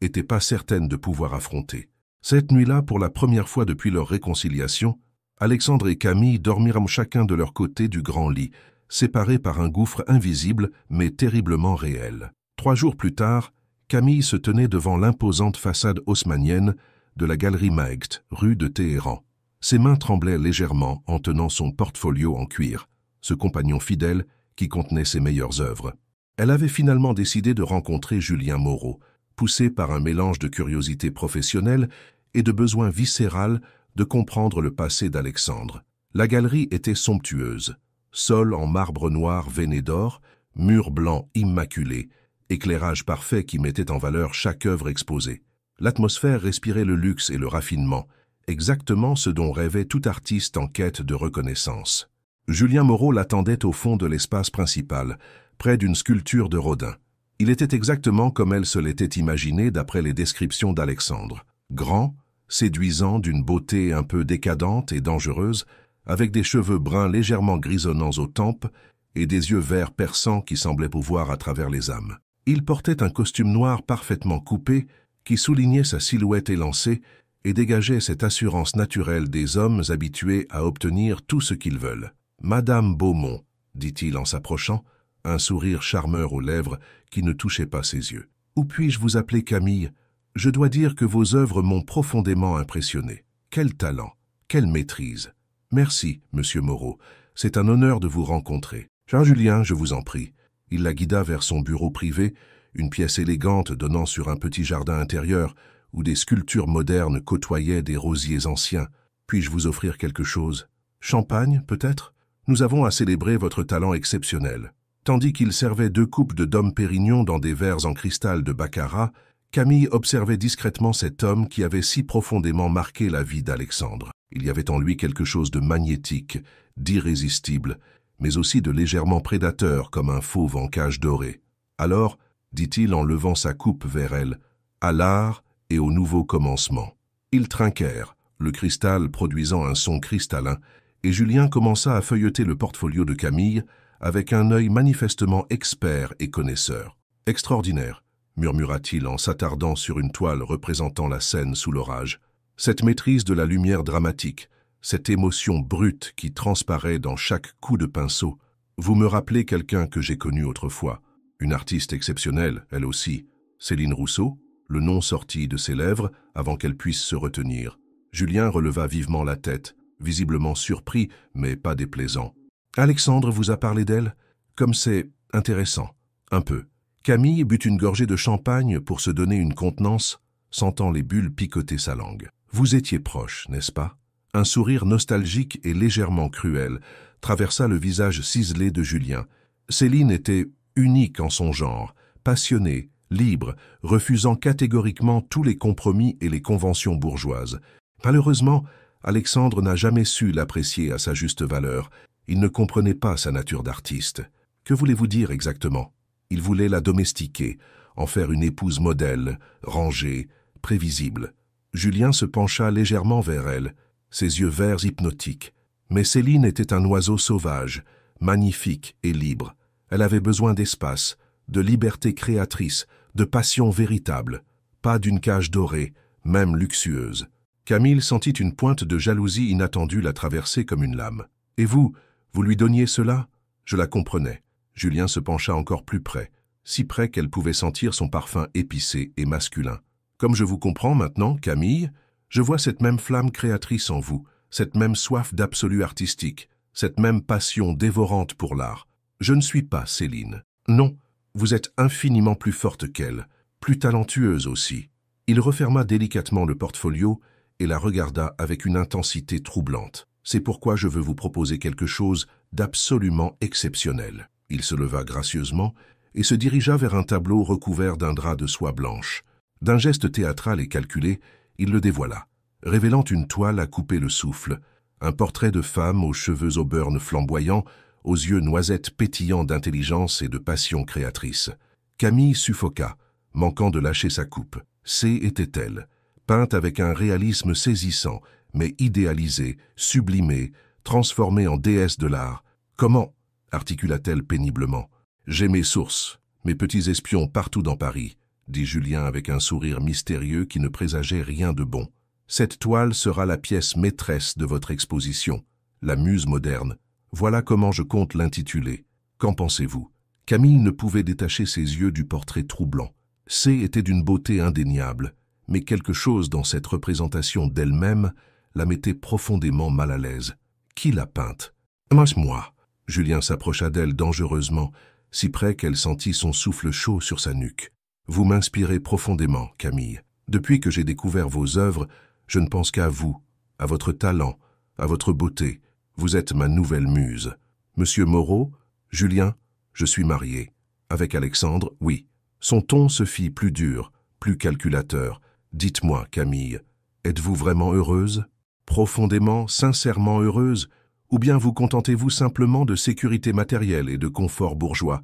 n'était pas certaine de pouvoir affronter. Cette nuit-là, pour la première fois depuis leur réconciliation, Alexandre et Camille dormirent chacun de leur côté du grand lit, séparés par un gouffre invisible mais terriblement réel. 3 jours plus tard, Camille se tenait devant l'imposante façade haussmannienne de la galerie Maecht, rue de Téhéran. Ses mains tremblaient légèrement en tenant son portfolio en cuir, ce compagnon fidèle qui contenait ses meilleures œuvres. Elle avait finalement décidé de rencontrer Julien Moreau, poussée par un mélange de curiosité professionnelle et de besoin viscéral de comprendre le passé d'Alexandre. La galerie était somptueuse, sol en marbre noir veiné d'or, murs blancs immaculés, éclairage parfait qui mettait en valeur chaque œuvre exposée. L'atmosphère respirait le luxe et le raffinement, exactement ce dont rêvait tout artiste en quête de reconnaissance. Julien Moreau l'attendait au fond de l'espace principal, près d'une sculpture de Rodin. Il était exactement comme elle se l'était imaginé d'après les descriptions d'Alexandre. Grand, séduisant, d'une beauté un peu décadente et dangereuse, avec des cheveux bruns légèrement grisonnants aux tempes et des yeux verts perçants qui semblaient pouvoir à travers les âmes. Il portait un costume noir parfaitement coupé qui soulignait sa silhouette élancée et dégageait cette assurance naturelle des hommes habitués à obtenir tout ce qu'ils veulent. « Madame Beaumont », dit-il en s'approchant, un sourire charmeur aux lèvres qui ne touchait pas ses yeux. « Où puis-je vous appeler Camille? Je dois dire que vos œuvres m'ont profondément impressionné. Quel talent, quelle maîtrise. Merci, monsieur Moreau, c'est un honneur de vous rencontrer. Jean Julien, je vous en prie. » Il la guida vers son bureau privé, une pièce élégante donnant sur un petit jardin intérieur où des sculptures modernes côtoyaient des rosiers anciens. « Puis-je vous offrir quelque chose? Champagne, peut-être? Nous avons à célébrer votre talent exceptionnel. » Tandis qu'il servait 2 coupes de Dom Pérignon dans des verres en cristal de baccarat, Camille observait discrètement cet homme qui avait si profondément marqué la vie d'Alexandre. Il y avait en lui quelque chose de magnétique, d'irrésistible, mais aussi de légèrement prédateur comme un fauve en cage dorée. « Alors, dit-il en levant sa coupe vers elle, à l'art et au nouveau commencement. » Ils trinquèrent, le cristal produisant un son cristallin, et Julien commença à feuilleter le portfolio de Camille avec un œil manifestement expert et connaisseur. « Extraordinaire, » murmura-t-il en s'attardant sur une toile représentant la scène sous l'orage. « Cette maîtrise de la lumière dramatique, cette émotion brute qui transparaît dans chaque coup de pinceau. Vous me rappelez quelqu'un que j'ai connu autrefois. Une artiste exceptionnelle, elle aussi. Céline Rousseau ?» Le nom sortit de ses lèvres avant qu'elle puisse se retenir. Julien releva vivement la tête, visiblement surpris, mais pas déplaisant. « Alexandre vous a parlé d'elle? Comme c'est intéressant. Un peu. » Camille but une gorgée de champagne pour se donner une contenance, sentant les bulles picoter sa langue. « Vous étiez proche, n'est-ce pas ?» Un sourire nostalgique et légèrement cruel traversa le visage ciselé de Julien. Céline était unique en son genre, passionnée, libre, refusant catégoriquement tous les compromis et les conventions bourgeoises. Malheureusement, Alexandre n'a jamais su l'apprécier à sa juste valeur. Il ne comprenait pas sa nature d'artiste. Que voulez-vous dire exactement? Il voulait la domestiquer, en faire une épouse modèle, rangée, prévisible. Julien se pencha légèrement vers elle, ses yeux verts hypnotiques. Mais Céline était un oiseau sauvage, magnifique et libre. Elle avait besoin d'espace, de liberté créatrice, de passion véritable, pas d'une cage dorée, même luxueuse. Camille sentit une pointe de jalousie inattendue la traverser comme une lame. « Et vous lui donniez cela ?» Je la comprenais. Julien se pencha encore plus près, si près qu'elle pouvait sentir son parfum épicé et masculin. « Comme je vous comprends maintenant, Camille, je vois cette même flamme créatrice en vous, cette même soif d'absolu artistique, cette même passion dévorante pour l'art. Je ne suis pas Céline. Non, vous êtes infiniment plus forte qu'elle, plus talentueuse aussi. » Il referma délicatement le portfolio et la regarda avec une intensité troublante. « C'est pourquoi je veux vous proposer quelque chose d'absolument exceptionnel. » Il se leva gracieusement et se dirigea vers un tableau recouvert d'un drap de soie blanche. D'un geste théâtral et calculé, il le dévoila, révélant une toile à couper le souffle, un portrait de femme aux cheveux auburn flamboyants, aux yeux noisettes pétillants d'intelligence et de passion créatrice. Camille suffoqua, manquant de lâcher sa coupe. C était-elle, peinte avec un réalisme saisissant, mais idéalisée, sublimée, transformée en déesse de l'art. « Comment ?» articula-t-elle péniblement. « J'ai mes sources, mes petits espions partout dans Paris, » dit Julien avec un sourire mystérieux qui ne présageait rien de bon. « Cette toile sera la pièce maîtresse de votre exposition, la muse moderne. Voilà comment je compte l'intituler. Qu'en pensez-vous » Camille ne pouvait détacher ses yeux du portrait troublant. C était d'une beauté indéniable, mais quelque chose dans cette représentation d'elle-même la mettait profondément mal à l'aise. Qui l'a peinte? Moi. Julien s'approcha d'elle dangereusement, si près qu'elle sentit son souffle chaud sur sa nuque. Vous m'inspirez profondément, Camille. Depuis que j'ai découvert vos œuvres, je ne pense qu'à vous, à votre talent, à votre beauté. Vous êtes ma nouvelle muse. Monsieur Moreau, Julien, je suis marié. Avec Alexandre, oui. Son ton se fit plus dur, plus calculateur. Dites-moi, Camille, êtes-vous vraiment heureuse? Profondément, sincèrement heureuse? Ou bien vous contentez-vous simplement de sécurité matérielle et de confort bourgeois?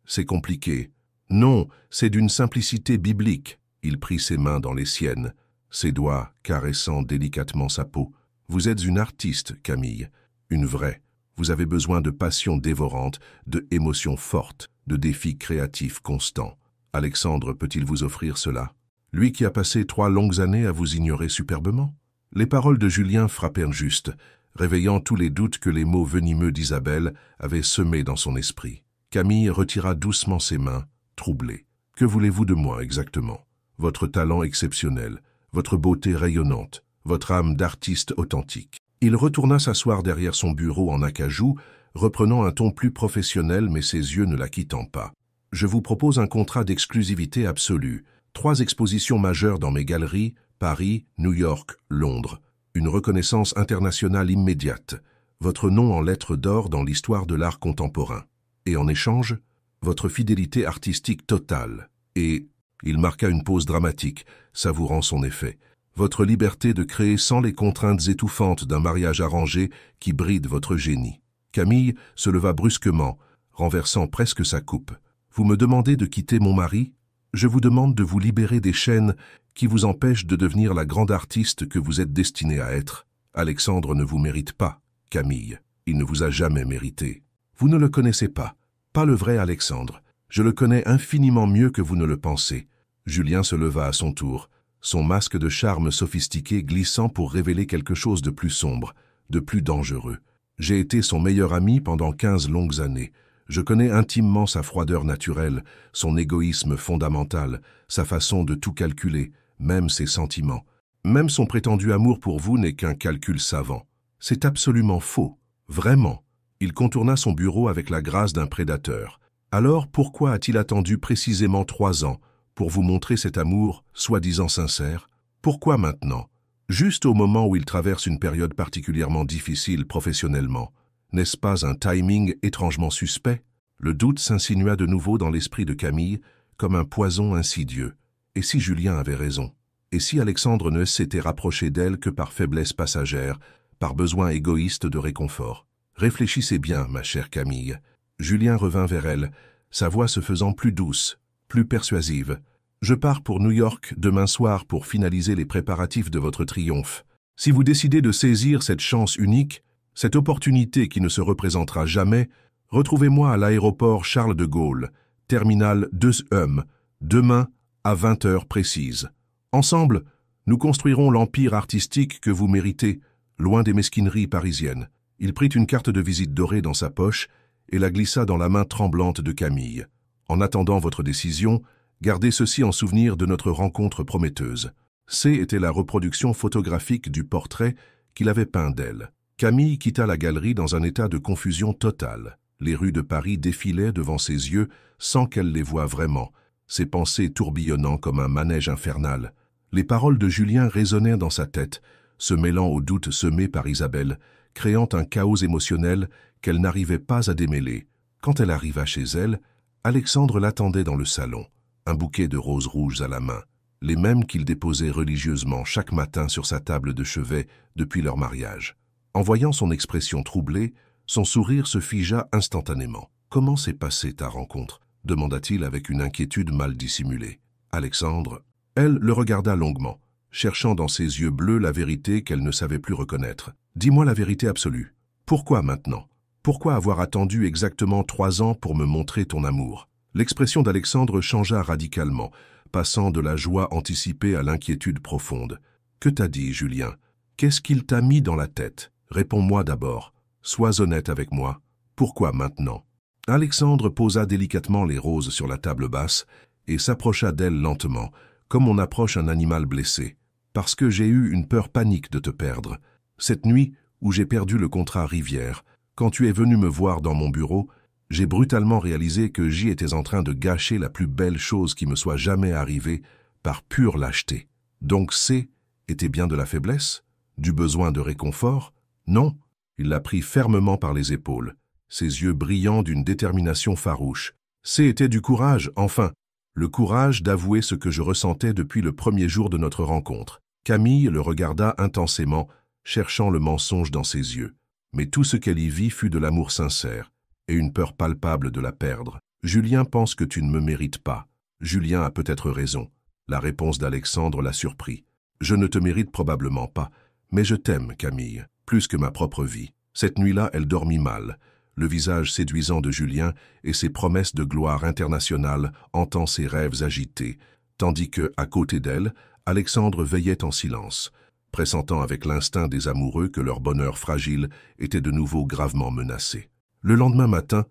C'est compliqué. Non, c'est d'une simplicité biblique. Il prit ses mains dans les siennes, ses doigts caressant délicatement sa peau. Vous êtes une artiste, Camille, une vraie. Vous avez besoin de passion dévorante, de émotions fortes, de défis créatifs constants. Alexandre peut-il vous offrir cela? Lui qui a passé 3 longues années à vous ignorer superbement? Les paroles de Julien frappèrent juste, réveillant tous les doutes que les mots venimeux d'Isabelle avaient semés dans son esprit. Camille retira doucement ses mains, troublée. Que voulez-vous de moi exactement? Votre talent exceptionnel, votre beauté rayonnante, votre âme d'artiste authentique. Il retourna s'asseoir derrière son bureau en acajou, reprenant un ton plus professionnel mais ses yeux ne la quittant pas. Je vous propose un contrat d'exclusivité absolue. 3 expositions majeures dans mes galeries, Paris, New York, Londres. Une reconnaissance internationale immédiate. Votre nom en lettres d'or dans l'histoire de l'art contemporain. Et en échange, votre fidélité artistique totale. Et, il marqua une pause dramatique, savourant son effet. Votre liberté de créer sans les contraintes étouffantes d'un mariage arrangé qui bride votre génie. Camille se leva brusquement, renversant presque sa coupe. Vous me demandez de quitter mon mari? Je vous demande de vous libérer des chaînes qui vous empêchent de devenir la grande artiste que vous êtes destinée à être. Alexandre ne vous mérite pas, Camille. Il ne vous a jamais mérité. Vous ne le connaissez pas. Pas le vrai Alexandre. Je le connais infiniment mieux que vous ne le pensez. Julien se leva à son tour, son masque de charme sophistiqué glissant pour révéler quelque chose de plus sombre, de plus dangereux. J'ai été son meilleur ami pendant 15 longues années. Je connais intimement sa froideur naturelle, son égoïsme fondamental, sa façon de tout calculer, même ses sentiments. Même son prétendu amour pour vous n'est qu'un calcul savant. C'est absolument faux. Vraiment. Il contourna son bureau avec la grâce d'un prédateur. Alors pourquoi a-t-il attendu précisément 3 ans pour vous montrer cet amour, soi-disant sincère? Pourquoi maintenant? Juste au moment où il traverse une période particulièrement difficile professionnellement. N'est-ce pas un timing étrangement suspect? Le doute s'insinua de nouveau dans l'esprit de Camille, comme un poison insidieux. Et si Julien avait raison? Et si Alexandre ne s'était rapproché d'elle que par faiblesse passagère, par besoin égoïste de réconfort? Réfléchissez bien, ma chère Camille. Julien revint vers elle, sa voix se faisant plus douce, plus persuasive. Je pars pour New York demain soir pour finaliser les préparatifs de votre triomphe. Si vous décidez de saisir cette chance unique, cette opportunité qui ne se représentera jamais, retrouvez-moi à l'aéroport Charles de Gaulle, terminal 2E, demain à 20 heures précises. Ensemble, nous construirons l'empire artistique que vous méritez, loin des mesquineries parisiennes. Il prit une carte de visite dorée dans sa poche et la glissa dans la main tremblante de Camille. En attendant votre décision, gardez ceci en souvenir de notre rencontre prometteuse. C était la reproduction photographique du portrait qu'il avait peint d'elle. Camille quitta la galerie dans un état de confusion totale. Les rues de Paris défilaient devant ses yeux sans qu'elle les voie vraiment, ses pensées tourbillonnant comme un manège infernal. Les paroles de Julien résonnaient dans sa tête, se mêlant aux doutes semés par Isabelle, créant un chaos émotionnel qu'elle n'arrivait pas à démêler. Quand elle arriva chez elle, Alexandre l'attendait dans le salon, un bouquet de roses rouges à la main, les mêmes qu'il déposait religieusement chaque matin sur sa table de chevet depuis leur mariage. En voyant son expression troublée, son sourire se figea instantanément. « Comment s'est passée ta rencontre ?» demanda-t-il avec une inquiétude mal dissimulée. Alexandre, elle le regarda longuement, cherchant dans ses yeux bleus la vérité qu'elle ne savait plus reconnaître. « Dis-moi la vérité absolue. Pourquoi maintenant? Pourquoi avoir attendu exactement 3 ans pour me montrer ton amour ?» L'expression d'Alexandre changea radicalement, passant de la joie anticipée à l'inquiétude profonde. « Que t'a dit Julien? Qu'est-ce qu'il t'a mis dans la tête? Réponds-moi d'abord. Sois honnête avec moi. Pourquoi maintenant ?» Alexandre posa délicatement les roses sur la table basse et s'approcha d'elle lentement, comme on approche un animal blessé. « Parce que j'ai eu une peur panique de te perdre. Cette nuit où j'ai perdu le contrat Rivière, quand tu es venu me voir dans mon bureau, j'ai brutalement réalisé que j'y étais en train de gâcher la plus belle chose qui me soit jamais arrivée par pure lâcheté. Donc C était bien de la faiblesse? Du besoin de réconfort? Non. Il la prit fermement par les épaules, ses yeux brillants d'une détermination farouche. C était du courage, enfin, le courage d'avouer ce que je ressentais depuis le premier jour de notre rencontre. Camille le regarda intensément, cherchant le mensonge dans ses yeux. Mais tout ce qu'elle y vit fut de l'amour sincère et une peur palpable de la perdre. « Julien pense que tu ne me mérites pas. Julien a peut-être raison. » La réponse d'Alexandre la surprit. « Je ne te mérite probablement pas, mais je t'aime, Camille, plus que ma propre vie. » Cette nuit-là, elle dormit mal, le visage séduisant de Julien et ses promesses de gloire internationale hantant ses rêves agités, tandis que, à côté d'elle, Alexandre veillait en silence, pressentant avec l'instinct des amoureux que leur bonheur fragile était de nouveau gravement menacé. Le lendemain matin,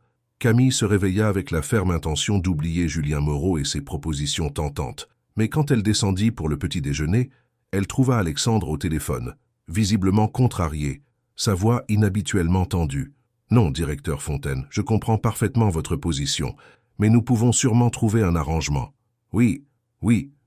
Camille se réveilla avec la ferme intention d'oublier Julien Moreau et ses propositions tentantes. Mais quand elle descendit pour le petit déjeuner, elle trouva Alexandre au téléphone, visiblement contrarié, sa voix inhabituellement tendue. « Non, directeur Fontaine, je comprends parfaitement votre position, mais nous pouvons sûrement trouver un arrangement. »« Oui,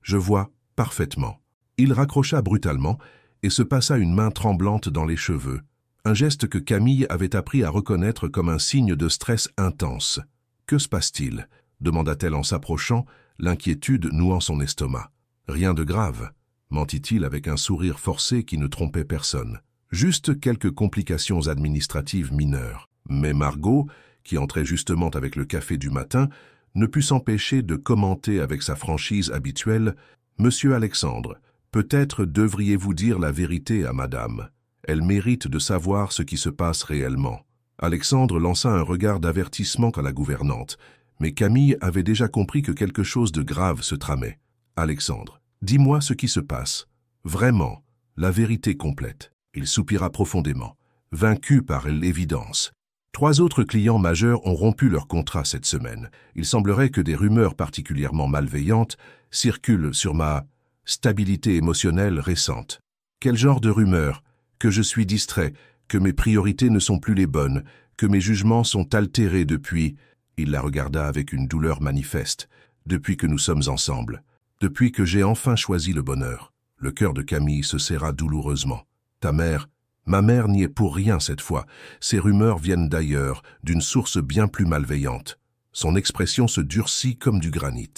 je vois, parfaitement. » Il raccrocha brutalement et se passa une main tremblante dans les cheveux, un geste que Camille avait appris à reconnaître comme un signe de stress intense. « Que se passe-t-il » demanda-t-elle en s'approchant, l'inquiétude nouant son estomac. « Rien de grave » mentit-il avec un sourire forcé qui ne trompait personne. « Juste quelques complications administratives mineures. » Mais Margot, qui entrait justement avec le café du matin, ne put s'empêcher de commenter avec sa franchise habituelle « Monsieur Alexandre, peut-être devriez-vous dire la vérité à madame. Elle mérite de savoir ce qui se passe réellement. » Alexandre lança un regard d'avertissement à la gouvernante, mais Camille avait déjà compris que quelque chose de grave se tramait. « Alexandre, dis-moi ce qui se passe. Vraiment, la vérité complète. » Il soupira profondément, vaincu par l'évidence. 3 autres clients majeurs ont rompu leur contrat cette semaine. Il semblerait que des rumeurs particulièrement malveillantes circulent sur ma stabilité émotionnelle récente. Quel genre de rumeurs? Que je suis distrait, que mes priorités ne sont plus les bonnes, que mes jugements sont altérés depuis... Il la regarda avec une douleur manifeste. Depuis que nous sommes ensemble. Depuis que j'ai enfin choisi le bonheur. Le cœur de Camille se serra douloureusement. Ta mère... Ma mère n'y est pour rien cette fois. Ces rumeurs viennent d'ailleurs, d'une source bien plus malveillante. Son expression se durcit comme du granit.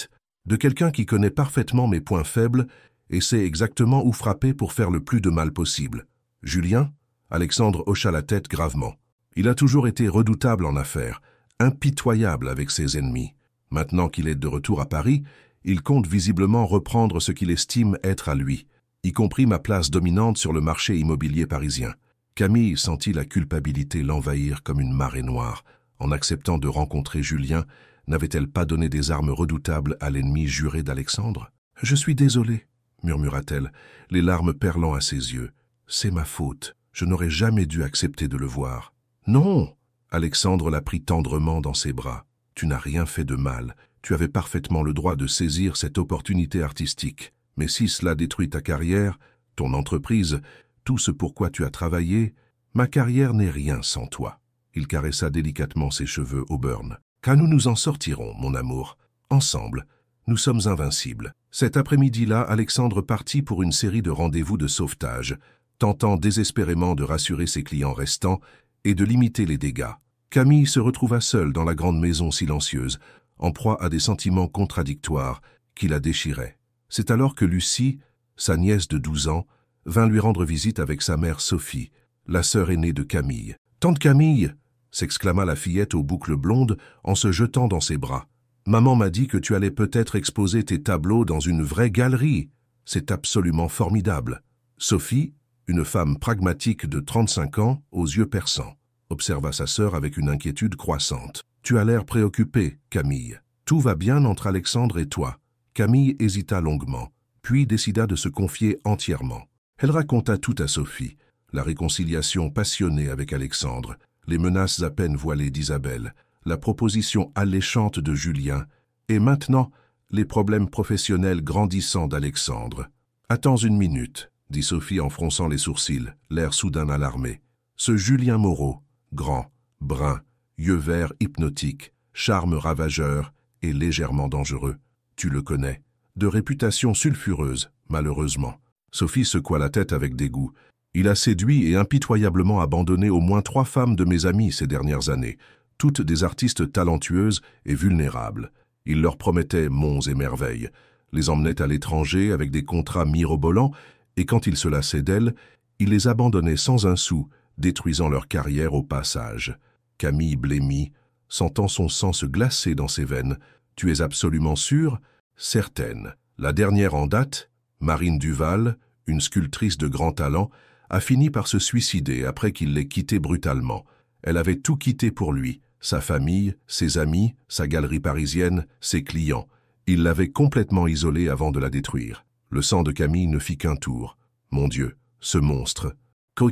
De quelqu'un qui connaît parfaitement mes points faibles et sait exactement où frapper pour faire le plus de mal possible. Julien? Alexandre hocha la tête gravement. Il a toujours été redoutable en affaires, impitoyable avec ses ennemis. Maintenant qu'il est de retour à Paris, il compte visiblement reprendre ce qu'il estime être à lui, y compris ma place dominante sur le marché immobilier parisien. Camille sentit la culpabilité l'envahir comme une marée noire. En acceptant de rencontrer Julien, n'avait-elle pas donné des armes redoutables à l'ennemi juré d'Alexandre? « Je suis désolée, » murmura-t-elle, les larmes perlant à ses yeux. « C'est ma faute. Je n'aurais jamais dû accepter de le voir. »« Non !» Alexandre la prit tendrement dans ses bras. « Tu n'as rien fait de mal. Tu avais parfaitement le droit de saisir cette opportunité artistique. Mais si cela détruit ta carrière, ton entreprise, tout ce pourquoi tu as travaillé, ma carrière n'est rien sans toi. » Il caressa délicatement ses cheveux auburn. « Car nous nous en sortirons, mon amour. Ensemble, nous sommes invincibles. » Cet après-midi-là, Alexandre partit pour une série de rendez-vous de sauvetage, tentant désespérément de rassurer ses clients restants et de limiter les dégâts. Camille se retrouva seule dans la grande maison silencieuse, en proie à des sentiments contradictoires qui la déchiraient. C'est alors que Lucie, sa nièce de 12 ans, vint lui rendre visite avec sa mère Sophie, la sœur aînée de Camille. « Tante Camille !» s'exclama la fillette aux boucles blondes en se jetant dans ses bras. « Maman m'a dit que tu allais peut-être exposer tes tableaux dans une vraie galerie. C'est absolument formidable. » Sophie, une femme pragmatique de 35 ans, aux yeux perçants, observa sa sœur avec une inquiétude croissante. « Tu as l'air préoccupée, Camille. Tout va bien entre Alexandre et toi. » Camille hésita longuement, puis décida de se confier entièrement. Elle raconta tout à Sophie, la réconciliation passionnée avec Alexandre, les menaces à peine voilées d'Isabelle, la proposition alléchante de Julien, et maintenant les problèmes professionnels grandissants d'Alexandre. « Attends une minute, » dit Sophie en fronçant les sourcils, l'air soudain alarmé. Ce Julien Moreau, grand, brun, yeux verts hypnotiques, charme ravageur et légèrement dangereux. Tu le connais. De réputation sulfureuse, malheureusement. Sophie secoua la tête avec dégoût. Il a séduit et impitoyablement abandonné au moins 3 femmes de mes amies ces dernières années, toutes des artistes talentueuses et vulnérables. Il leur promettait monts et merveilles, les emmenait à l'étranger avec des contrats mirobolants, et quand il se lassait d'elles, il les abandonnait sans un sou, détruisant leur carrière au passage. Camille blêmit, sentant son sang se glacer dans ses veines. « Tu es absolument sûre ?»« Certaine. La dernière en date, Marine Duval, une sculptrice de grand talent, a fini par se suicider après qu'il l'ait quittée brutalement. Elle avait tout quitté pour lui, sa famille, ses amis, sa galerie parisienne, ses clients. Il l'avait complètement isolée avant de la détruire. Le sang de Camille ne fit qu'un tour. Mon Dieu, ce monstre.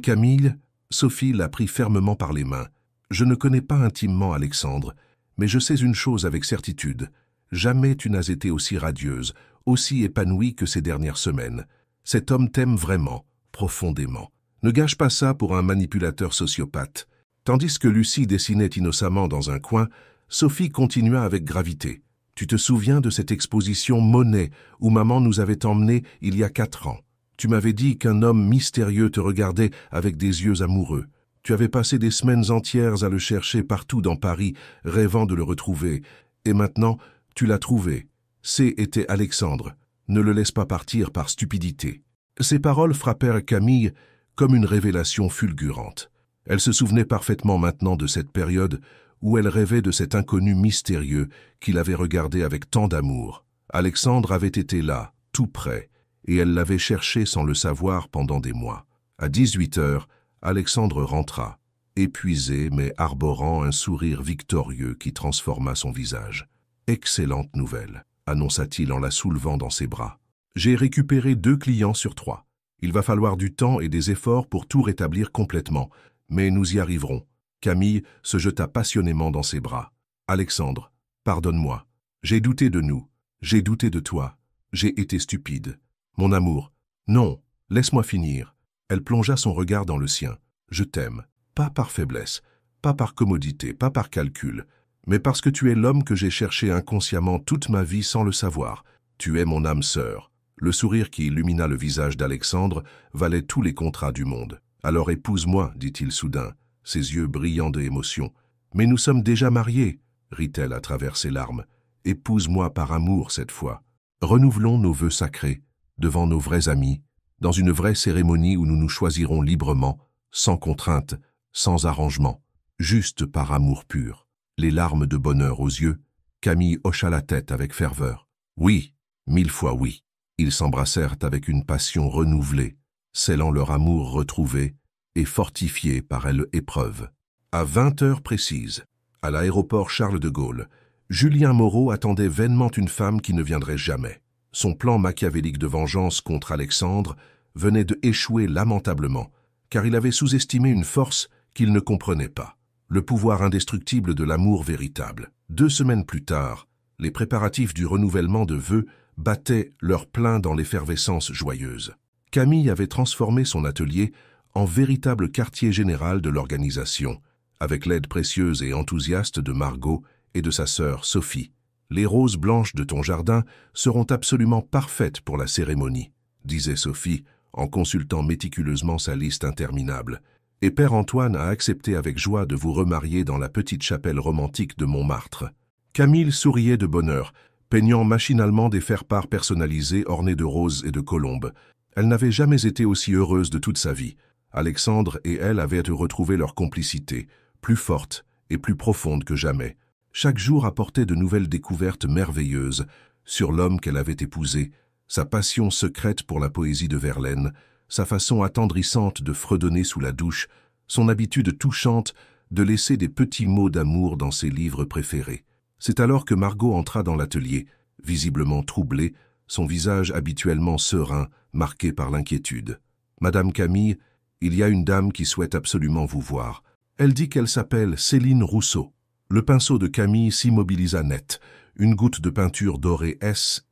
Camille, Sophie l'a pris fermement par les mains. Je ne connais pas intimement Alexandre, Mais je sais une chose avec certitude. Jamais tu n'as été aussi radieuse, aussi épanouie que ces dernières semaines. Cet homme t'aime vraiment, profondément. Ne gâche pas ça pour un manipulateur sociopathe. » Tandis que Lucie dessinait innocemment dans un coin, Sophie continua avec gravité. « Tu te souviens de cette exposition Monet où maman nous avait emmenés il y a 4 ans? Tu m'avais dit qu'un homme mystérieux te regardait avec des yeux amoureux. Tu avais passé des semaines entières à le chercher partout dans Paris, rêvant de le retrouver. Et maintenant, tu l'as trouvé. C'était Alexandre. Ne le laisse pas partir par stupidité. » Ces paroles frappèrent Camille comme une révélation fulgurante. Elle se souvenait parfaitement maintenant de cette période où elle rêvait de cet inconnu mystérieux qui l'avait regardé avec tant d'amour. Alexandre avait été là, tout près, et elle l'avait cherché sans le savoir pendant des mois. À 18 heures, Alexandre rentra, épuisé mais arborant un sourire victorieux qui transforma son visage. « Excellente nouvelle », annonça-t-il en la soulevant dans ses bras. « J'ai récupéré 2 clients sur 3. Il va falloir du temps et des efforts pour tout rétablir complètement, mais nous y arriverons. » Camille se jeta passionnément dans ses bras. « Alexandre, pardonne-moi. J'ai douté de nous. J'ai douté de toi. J'ai été stupide. Mon amour, non, laisse-moi finir. » Elle plongea son regard dans le sien. « Je t'aime, pas par faiblesse, pas par commodité, pas par calcul, mais parce que tu es l'homme que j'ai cherché inconsciemment toute ma vie sans le savoir. Tu es mon âme sœur. » Le sourire qui illumina le visage d'Alexandre valait tous les contrats du monde. « Alors épouse-moi, dit-il soudain, ses yeux brillants d'émotion. « Mais nous sommes déjà mariés, rit-elle à travers ses larmes. « Épouse-moi par amour cette fois. Renouvelons nos vœux sacrés, devant nos vrais amis, dans une vraie cérémonie où nous nous choisirons librement, sans contrainte, sans arrangement, juste par amour pur. » Les larmes de bonheur aux yeux, Camille hocha la tête avec ferveur. « Oui, 1000 fois oui. » Ils s'embrassèrent avec une passion renouvelée, scellant leur amour retrouvé et fortifié par l'épreuve. À 20 heures précises, à l'aéroport Charles de Gaulle, Julien Moreau attendait vainement une femme qui ne viendrait jamais. Son plan machiavélique de vengeance contre Alexandre venait de échouer lamentablement, car il avait sous-estimé une force qu'il ne comprenait pas, le pouvoir indestructible de l'amour véritable. 2 semaines plus tard, les préparatifs du renouvellement de vœux battaient leur plein dans l'effervescence joyeuse. Camille avait transformé son atelier en véritable quartier général de l'organisation, avec l'aide précieuse et enthousiaste de Margot et de sa sœur Sophie. « Les roses blanches de ton jardin seront absolument parfaites pour la cérémonie, » disait Sophie en consultant méticuleusement sa liste interminable. « Et Père Antoine a accepté avec joie de vous remarier dans la petite chapelle romantique de Montmartre. » Camille souriait de bonheur, peignant machinalement des faire-part personnalisés ornés de roses et de colombes. Elle n'avait jamais été aussi heureuse de toute sa vie. Alexandre et elle avaient retrouvé leur complicité, plus forte et plus profonde que jamais. Chaque jour apportait de nouvelles découvertes merveilleuses sur l'homme qu'elle avait épousé, sa passion secrète pour la poésie de Verlaine, sa façon attendrissante de fredonner sous la douche, son habitude touchante de laisser des petits mots d'amour dans ses livres préférés. C'est alors que Margot entra dans l'atelier, visiblement troublée, son visage habituellement serein, marqué par l'inquiétude. « Madame Camille, il y a une dame qui souhaite absolument vous voir. Elle dit qu'elle s'appelle Céline Rousseau. » Le pinceau de Camille s'immobilisa net, une goutte de peinture dorée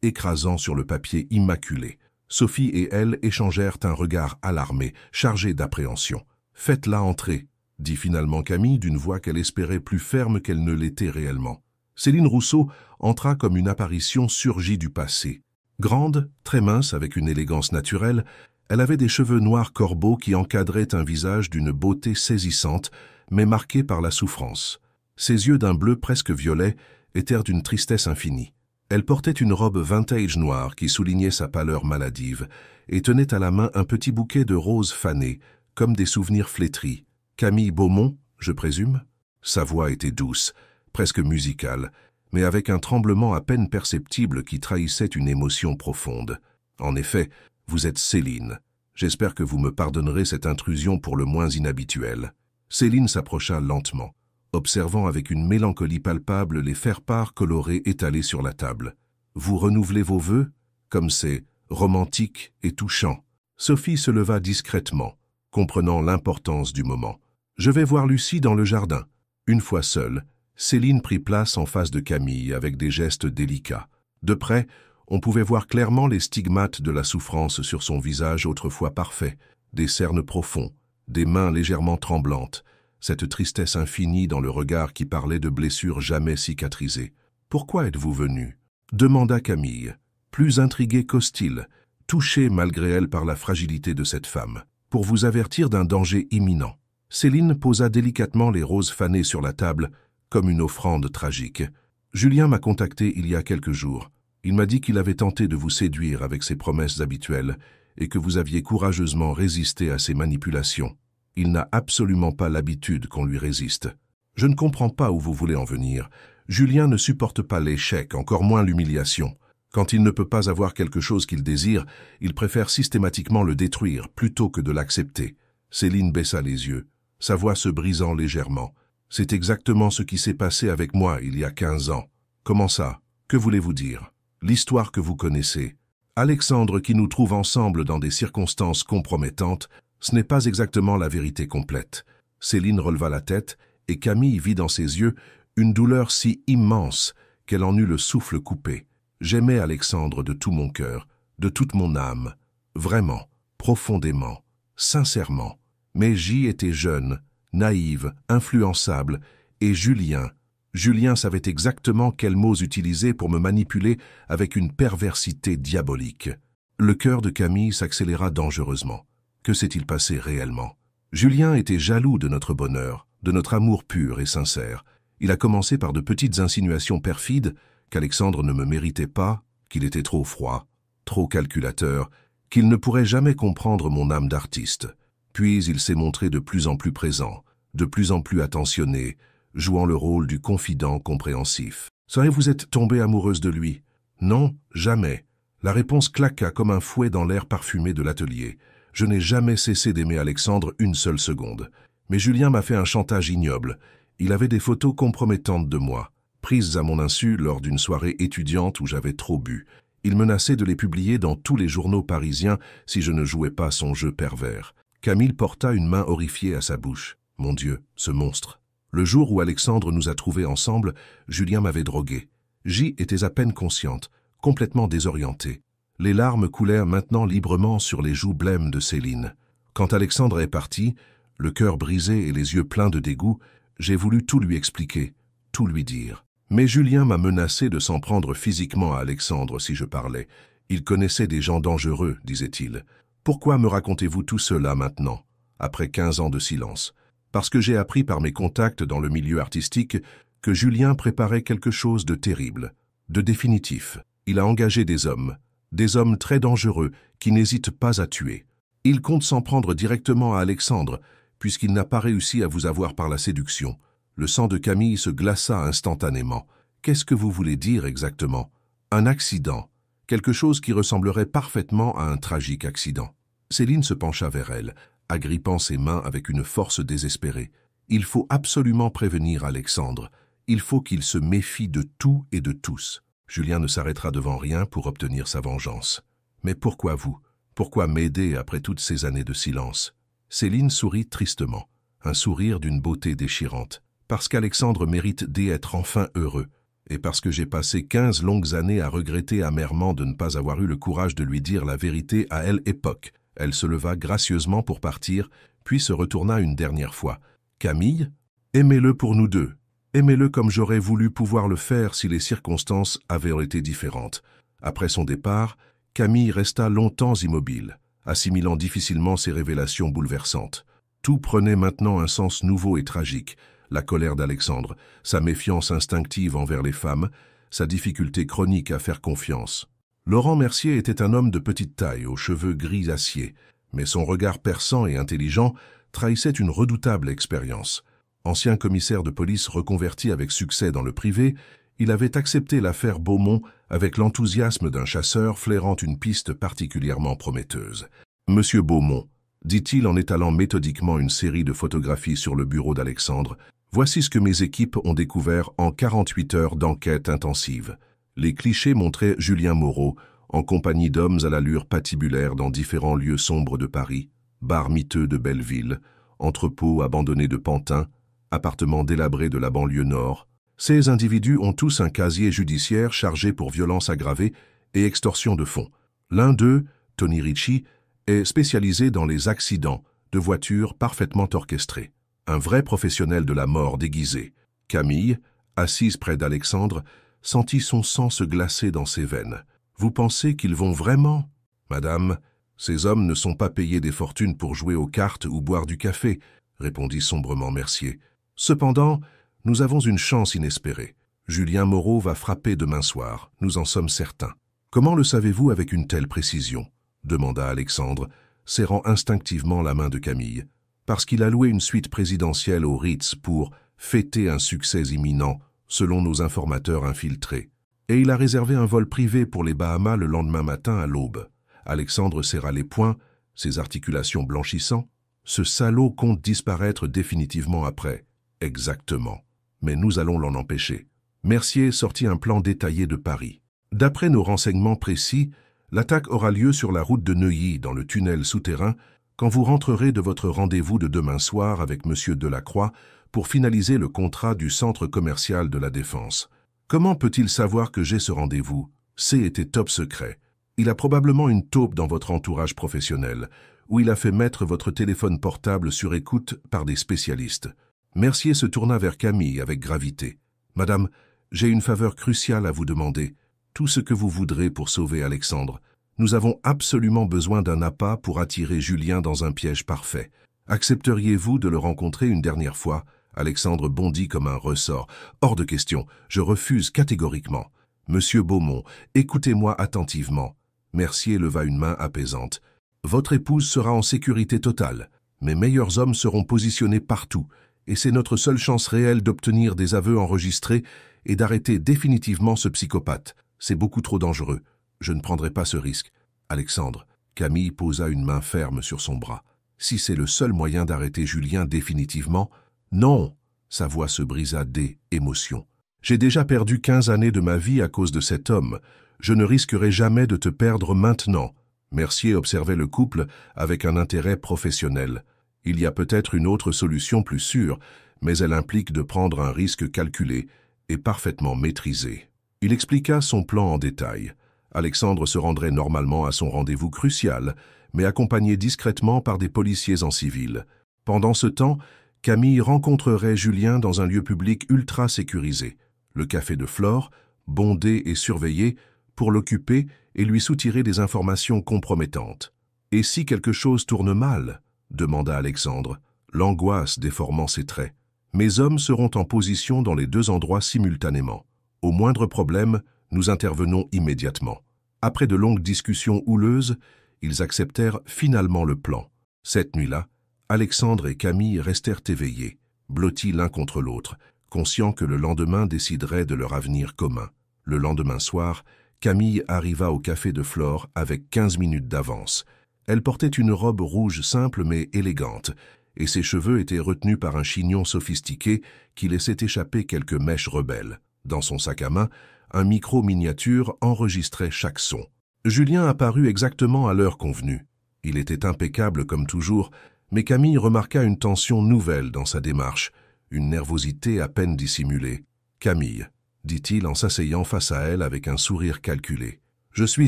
écrasant sur le papier immaculé. Sophie et elle échangèrent un regard alarmé, chargé d'appréhension. « Faites-la entrer, » dit finalement Camille d'une voix qu'elle espérait plus ferme qu'elle ne l'était réellement. Céline Rousseau entra comme une apparition surgie du passé. Grande, très mince, avec une élégance naturelle, elle avait des cheveux noirs corbeaux qui encadraient un visage d'une beauté saisissante, mais marqué par la souffrance. Ses yeux d'un bleu presque violet étaient d'une tristesse infinie. Elle portait une robe vintage noire qui soulignait sa pâleur maladive et tenait à la main un petit bouquet de roses fanées, comme des souvenirs flétris. « Camille Beaumont, je présume ?» Sa voix était douce, presque musicale, mais avec un tremblement à peine perceptible qui trahissait une émotion profonde. « En effet, vous êtes Céline. J'espère que vous me pardonnerez cette intrusion pour le moins inhabituelle. » Céline s'approcha lentement, observant avec une mélancolie palpable les faire-part colorés étalés sur la table. « Vous renouvelez vos vœux? Comme c'est romantique et touchant. » Sophie se leva discrètement, comprenant l'importance du moment. « Je vais voir Lucie dans le jardin. » Une fois seule, Céline prit place en face de Camille avec des gestes délicats. De près, on pouvait voir clairement les stigmates de la souffrance sur son visage autrefois parfait, des cernes profonds, des mains légèrement tremblantes, cette tristesse infinie dans le regard qui parlait de blessures jamais cicatrisées. « Pourquoi êtes-vous venu ?» demanda Camille, plus intriguée qu'hostile, touchée malgré elle par la fragilité de cette femme. « Pour vous avertir d'un danger imminent. » Céline posa délicatement les roses fanées sur la table, comme une offrande tragique. « Julien m'a contacté il y a quelques jours. Il m'a dit qu'il avait tenté de vous séduire avec ses promesses habituelles et que vous aviez courageusement résisté à ses manipulations. Il n'a absolument pas l'habitude qu'on lui résiste. Je ne comprends pas où vous voulez en venir. Julien ne supporte pas l'échec, encore moins l'humiliation. Quand il ne peut pas avoir quelque chose qu'il désire, il préfère systématiquement le détruire plutôt que de l'accepter. » Céline baissa les yeux, sa voix se brisant légèrement. « C'est exactement ce qui s'est passé avec moi il y a 15 ans. Comment ça? Que voulez-vous dire? L'histoire que vous connaissez. Alexandre qui nous trouve ensemble dans des circonstances compromettantes, ce n'est pas exactement la vérité complète. » Céline releva la tête et Camille vit dans ses yeux une douleur si immense qu'elle en eut le souffle coupé. « J'aimais Alexandre de tout mon cœur, de toute mon âme, vraiment, profondément, sincèrement. Mais J était jeune, naïve, influençable, et Julien savait exactement quels mots utiliser pour me manipuler avec une perversité diabolique. » Le cœur de Camille s'accéléra dangereusement. Que s'est-il passé réellement? Julien était jaloux de notre bonheur, de notre amour pur et sincère. Il a commencé par de petites insinuations perfides qu'Alexandre ne me méritait pas, qu'il était trop froid, trop calculateur, qu'il ne pourrait jamais comprendre mon âme d'artiste. Puis il s'est montré de plus en plus présent, de plus en plus attentionné, jouant le rôle du confident compréhensif. « Vous êtes tombée amoureuse de lui ?»« Non, jamais. » La réponse claqua comme un fouet dans l'air parfumé de l'atelier. Je n'ai jamais cessé d'aimer Alexandre une seule seconde. Mais Julien m'a fait un chantage ignoble. Il avait des photos compromettantes de moi, prises à mon insu lors d'une soirée étudiante où j'avais trop bu. Il menaçait de les publier dans tous les journaux parisiens si je ne jouais pas son jeu pervers. Camille porta une main horrifiée à sa bouche. Mon Dieu, ce monstre. Le jour où Alexandre nous a trouvés ensemble, Julien m'avait drogué. J était à peine consciente, complètement désorientée. Les larmes coulèrent maintenant librement sur les joues blêmes de Céline. Quand Alexandre est parti, le cœur brisé et les yeux pleins de dégoût, j'ai voulu tout lui expliquer, tout lui dire. Mais Julien m'a menacé de s'en prendre physiquement à Alexandre si je parlais. Il connaissait des gens dangereux, disait-il. Pourquoi me racontez-vous tout cela maintenant, après 15 ans de silence? Parce que j'ai appris par mes contacts dans le milieu artistique que Julien préparait quelque chose de terrible, de définitif. Il a engagé des hommes très dangereux qui n'hésitent pas à tuer. Il compte s'en prendre directement à Alexandre, puisqu'il n'a pas réussi à vous avoir par la séduction. Le sang de Camille se glaça instantanément. Qu'est-ce que vous voulez dire exactement? Un accident, quelque chose qui ressemblerait parfaitement à un tragique accident. Céline se pencha vers elle, agrippant ses mains avec une force désespérée. Il faut absolument prévenir Alexandre. Il faut qu'il se méfie de tout et de tous. Julien ne s'arrêtera devant rien pour obtenir sa vengeance. Mais pourquoi vous? Pourquoi m'aider après toutes ces années de silence? Céline sourit tristement, un sourire d'une beauté déchirante. Parce qu'Alexandre mérite d'être enfin heureux, et parce que j'ai passé 15 longues années à regretter amèrement de ne pas avoir eu le courage de lui dire la vérité à elle époque. Elle se leva gracieusement pour partir, puis se retourna une dernière fois. « Camille, aimez-le pour nous deux. Aimez-le comme j'aurais voulu pouvoir le faire si les circonstances avaient été différentes. » Après son départ, Camille resta longtemps immobile, assimilant difficilement ces révélations bouleversantes. Tout prenait maintenant un sens nouveau et tragique. La colère d'Alexandre, sa méfiance instinctive envers les femmes, sa difficulté chronique à faire confiance. Laurent Mercier était un homme de petite taille, aux cheveux gris acier, mais son regard perçant et intelligent trahissait une redoutable expérience. Ancien commissaire de police reconverti avec succès dans le privé, il avait accepté l'affaire Beaumont avec l'enthousiasme d'un chasseur flairant une piste particulièrement prometteuse. « Monsieur Beaumont, » dit-il en étalant méthodiquement une série de photographies sur le bureau d'Alexandre, « voici ce que mes équipes ont découvert en 48 heures d'enquête intensive. » Les clichés montraient Julien Moreau, en compagnie d'hommes à l'allure patibulaire dans différents lieux sombres de Paris, bars miteux de Belleville, entrepôts abandonnés de Pantin, appartements délabrés de la banlieue nord, Ces individus ont tous un casier judiciaire chargé pour violence aggravée et extorsion de fonds. L'un d'eux, Tony Ricci, est spécialisé dans les accidents de voitures parfaitement orchestrés. Un vrai professionnel de la mort déguisé. Camille, assise près d'Alexandre, sentit son sang se glacer dans ses veines. « Vous pensez qu'ils vont vraiment ?»« Madame, ces hommes ne sont pas payés des fortunes pour jouer aux cartes ou boire du café, » répondit sombrement Mercier. « Cependant, nous avons une chance inespérée. Julien Moreau va frapper demain soir, nous en sommes certains. »« Comment le savez-vous avec une telle précision ?» demanda Alexandre, serrant instinctivement la main de Camille. « Parce qu'il a loué une suite présidentielle au Ritz pour fêter un succès imminent, selon nos informateurs infiltrés. Et il a réservé un vol privé pour les Bahamas le lendemain matin à l'aube. » Alexandre serra les poings, ses articulations blanchissant. « Ce salaud compte disparaître définitivement après. »« Exactement. Mais nous allons l'en empêcher. » Mercier sortit un plan détaillé de Paris. « D'après nos renseignements précis, l'attaque aura lieu sur la route de Neuilly, dans le tunnel souterrain, quand vous rentrerez de votre rendez-vous de demain soir avec M. Delacroix pour finaliser le contrat du centre commercial de la Défense. Comment peut-il savoir que j'ai ce rendez-vous? C était top secret. Il a probablement une taupe dans votre entourage professionnel, où il a fait mettre votre téléphone portable sur écoute par des spécialistes. » Mercier se tourna vers Camille avec gravité. « Madame, j'ai une faveur cruciale à vous demander. Tout ce que vous voudrez pour sauver Alexandre. Nous avons absolument besoin d'un appât pour attirer Julien dans un piège parfait. Accepteriez-vous de le rencontrer une dernière fois ?» Alexandre bondit comme un ressort. « Hors de question, je refuse catégoriquement. Monsieur Beaumont, écoutez-moi attentivement. » Mercier leva une main apaisante. « Votre épouse sera en sécurité totale. Mes meilleurs hommes seront positionnés partout, et c'est notre seule chance réelle d'obtenir des aveux enregistrés et d'arrêter définitivement ce psychopathe. C'est beaucoup trop dangereux. Je ne prendrai pas ce risque. » Alexandre, Camille posa une main ferme sur son bras. « Si c'est le seul moyen d'arrêter Julien définitivement, » « Non !» Sa voix se brisa d'émotion. « J'ai déjà perdu 15 années de ma vie à cause de cet homme. Je ne risquerai jamais de te perdre maintenant. » Mercier observait le couple avec un intérêt professionnel. « Il y a peut-être une autre solution plus sûre, mais elle implique de prendre un risque calculé et parfaitement maîtrisé. » Il expliqua son plan en détail. Alexandre se rendrait normalement à son rendez-vous crucial, mais accompagné discrètement par des policiers en civil. Pendant ce temps, Camille rencontrerait Julien dans un lieu public ultra sécurisé, le café de Flore, bondé et surveillé, pour l'occuper et lui soutirer des informations compromettantes. « Et si quelque chose tourne mal ?» demanda Alexandre, l'angoisse déformant ses traits. « Mes hommes seront en position dans les deux endroits simultanément. Au moindre problème, nous intervenons immédiatement. » Après de longues discussions houleuses, ils acceptèrent finalement le plan. Cette nuit-là, Alexandre et Camille restèrent éveillés, blottis l'un contre l'autre, conscients que le lendemain déciderait de leur avenir commun. Le lendemain soir, Camille arriva au café de Flore avec 15 minutes d'avance. Elle portait une robe rouge simple mais élégante, et ses cheveux étaient retenus par un chignon sophistiqué qui laissait échapper quelques mèches rebelles. Dans son sac à main, un micro miniature enregistrait chaque son. Julien apparut exactement à l'heure convenue. Il était impeccable comme toujours, mais Camille remarqua une tension nouvelle dans sa démarche, une nervosité à peine dissimulée. « Camille, » dit-il en s'asseyant face à elle avec un sourire calculé, « je suis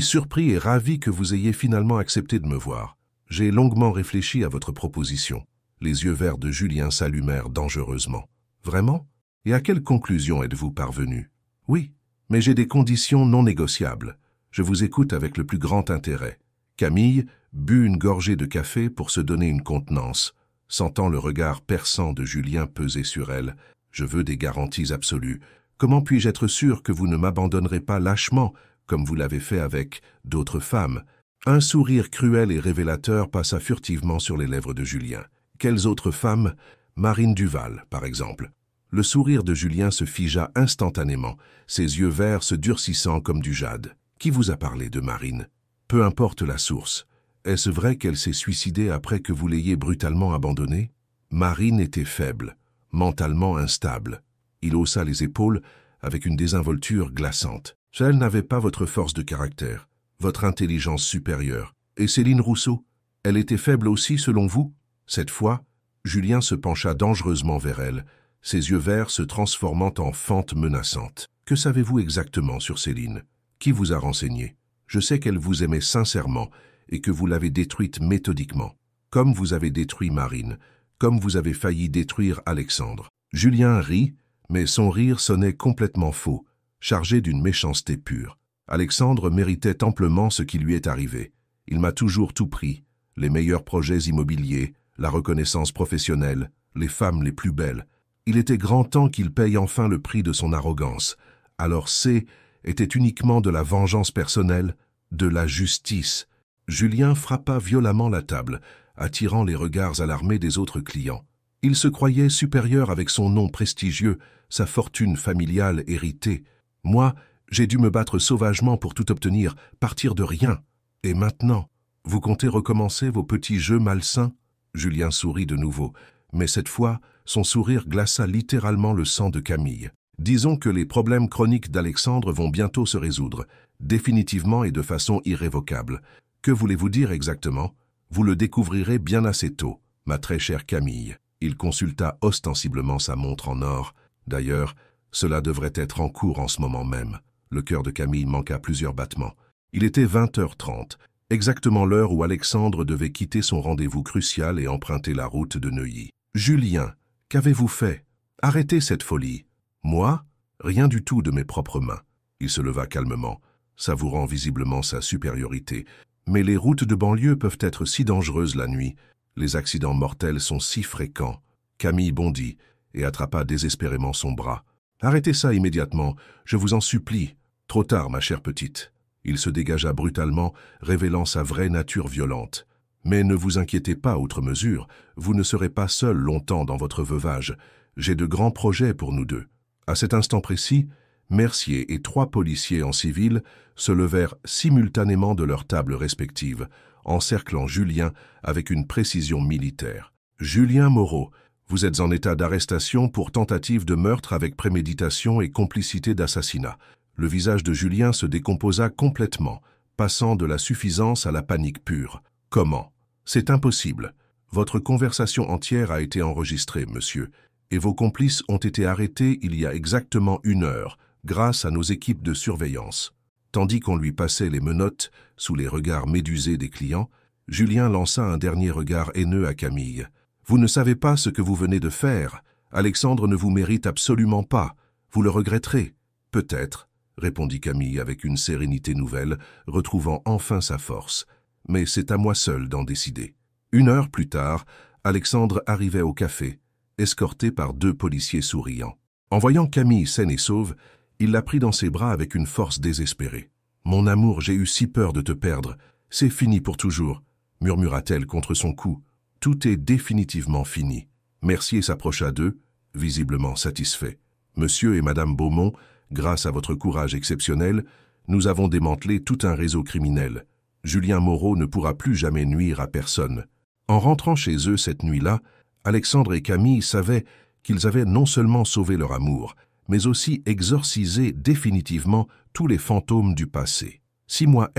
surpris et ravi que vous ayez finalement accepté de me voir. J'ai longuement réfléchi à votre proposition. » Les yeux verts de Julien s'allumèrent dangereusement. « Vraiment? Et à quelle conclusion êtes-vous parvenu? »« Oui, mais j'ai des conditions non négociables. Je vous écoute avec le plus grand intérêt. » Camille but une gorgée de café pour se donner une contenance. Sentant le regard perçant de Julien peser sur elle, « Je veux des garanties absolues. Comment puis-je être sûr que vous ne m'abandonnerez pas lâchement, comme vous l'avez fait avec d'autres femmes ?» Un sourire cruel et révélateur passa furtivement sur les lèvres de Julien. Quelles autres femmes? Marine Duval, par exemple. Le sourire de Julien se figea instantanément, ses yeux verts se durcissant comme du jade. Qui vous a parlé de Marine? Peu importe la source. Est-ce vrai qu'elle s'est suicidée après que vous l'ayez brutalement abandonnée? Marine était faible, mentalement instable. Il haussa les épaules avec une désinvolture glaçante. Elle n'avait pas votre force de caractère, votre intelligence supérieure. Et Céline Rousseau? Elle était faible aussi selon vous? Cette fois, Julien se pencha dangereusement vers elle, ses yeux verts se transformant en fentes menaçantes. « Que savez-vous exactement sur Céline? Qui vous a renseigné? Je sais qu'elle vous aimait sincèrement et que vous l'avez détruite méthodiquement, comme vous avez détruit Marine, comme vous avez failli détruire Alexandre. » Julien rit, mais son rire sonnait complètement faux, chargé d'une méchanceté pure. Alexandre méritait amplement ce qui lui est arrivé. Il m'a toujours tout pris, les meilleurs projets immobiliers, la reconnaissance professionnelle, les femmes les plus belles. Il était grand temps qu'il paye enfin le prix de son arrogance. Alors C était uniquement de la vengeance personnelle, de la justice. Julien frappa violemment la table, attirant les regards alarmés des autres clients. Il se croyait supérieur avec son nom prestigieux, sa fortune familiale héritée. Moi, j'ai dû me battre sauvagement pour tout obtenir, partir de rien. Et maintenant, vous comptez recommencer vos petits jeux malsains? Julien sourit de nouveau, mais cette fois, son sourire glaça littéralement le sang de Camille. Disons que les problèmes chroniques d'Alexandre vont bientôt se résoudre, définitivement et de façon irrévocable. Que voulez-vous dire exactement? Vous le découvrirez bien assez tôt, ma très chère Camille. Il consulta ostensiblement sa montre en or. D'ailleurs, cela devrait être en cours en ce moment même. Le cœur de Camille manqua plusieurs battements. Il était 20h30, exactement l'heure où Alexandre devait quitter son rendez-vous crucial et emprunter la route de Neuilly. « Julien, qu'avez-vous fait? Arrêtez cette folie. »« Moi? Rien du tout de mes propres mains. » Il se leva calmement, savourant visiblement sa supériorité. « Mais les routes de banlieue peuvent être si dangereuses la nuit. Les accidents mortels sont si fréquents. » Camille bondit et attrapa désespérément son bras. « Arrêtez ça immédiatement, je vous en supplie. » « Trop tard, ma chère petite. » Il se dégagea brutalement, révélant sa vraie nature violente. « Mais ne vous inquiétez pas outre mesure, vous ne serez pas seul longtemps dans votre veuvage. J'ai de grands projets pour nous deux. » À cet instant précis, Mercier et 3 policiers en civil se levèrent simultanément de leurs tables respectives, encerclant Julien avec une précision militaire. « Julien Moreau, vous êtes en état d'arrestation pour tentative de meurtre avec préméditation et complicité d'assassinat. » Le visage de Julien se décomposa complètement, passant de la suffisance à la panique pure. « Comment? C'est impossible. Votre conversation entière a été enregistrée, monsieur, et vos complices ont été arrêtés il y a exactement 1 heure, grâce à nos équipes de surveillance. » Tandis qu'on lui passait les menottes sous les regards médusés des clients, Julien lança un dernier regard haineux à Camille. « Vous ne savez pas ce que vous venez de faire. Alexandre ne vous mérite absolument pas. Vous le regretterez. Peut-être. » répondit Camille avec une sérénité nouvelle, retrouvant enfin sa force. « Mais c'est à moi seul d'en décider. » 1 heure plus tard, Alexandre arrivait au café, escorté par 2 policiers souriants. En voyant Camille saine et sauve, il la prit dans ses bras avec une force désespérée. « Mon amour, j'ai eu si peur de te perdre. C'est fini pour toujours, » murmura-t-elle contre son cou. « Tout est définitivement fini. » Mercier s'approcha d'eux, visiblement satisfait. « Monsieur et Madame Beaumont, grâce à votre courage exceptionnel, nous avons démantelé tout un réseau criminel. Julien Moreau ne pourra plus jamais nuire à personne. » En rentrant chez eux cette nuit-là, Alexandre et Camille savaient qu'ils avaient non seulement sauvé leur amour, mais aussi exorcisé définitivement tous les fantômes du passé. 6 mois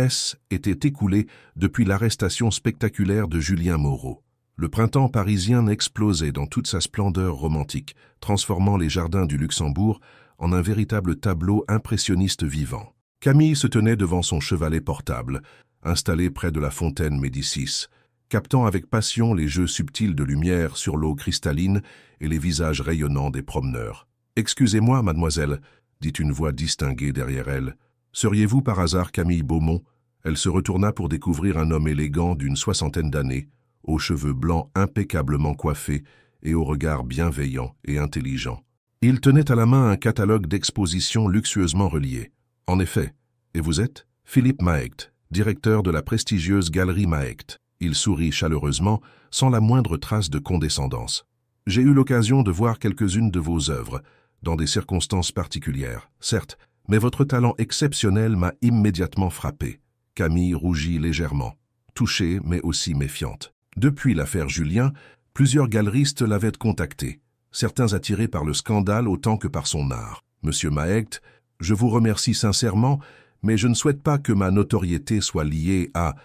étaient écoulés depuis l'arrestation spectaculaire de Julien Moreau. Le printemps parisien explosait dans toute sa splendeur romantique, transformant les jardins du Luxembourg en un véritable tableau impressionniste vivant. Camille se tenait devant son chevalet portable, installé près de la fontaine Médicis, captant avec passion les jeux subtils de lumière sur l'eau cristalline et les visages rayonnants des promeneurs. « Excusez-moi, mademoiselle, » dit une voix distinguée derrière elle. « Seriez-vous par hasard Camille Beaumont ?» Elle se retourna pour découvrir un homme élégant d'une 60aine d'années, aux cheveux blancs impeccablement coiffés et au regard bienveillant et intelligent. Il tenait à la main un catalogue d'expositions luxueusement relié. En effet, et vous êtes? Philippe Mahecht, directeur de la prestigieuse galerie Mahecht. Il sourit chaleureusement, sans la moindre trace de condescendance. J'ai eu l'occasion de voir quelques-unes de vos œuvres, dans des circonstances particulières, certes, mais votre talent exceptionnel m'a immédiatement frappé. Camille rougit légèrement, touchée mais aussi méfiante. Depuis l'affaire Julien, plusieurs galeristes l'avaient contacté, certains attirés par le scandale autant que par son art. Monsieur Mahecht, je vous remercie sincèrement, mais je ne souhaite pas que ma notoriété soit liée à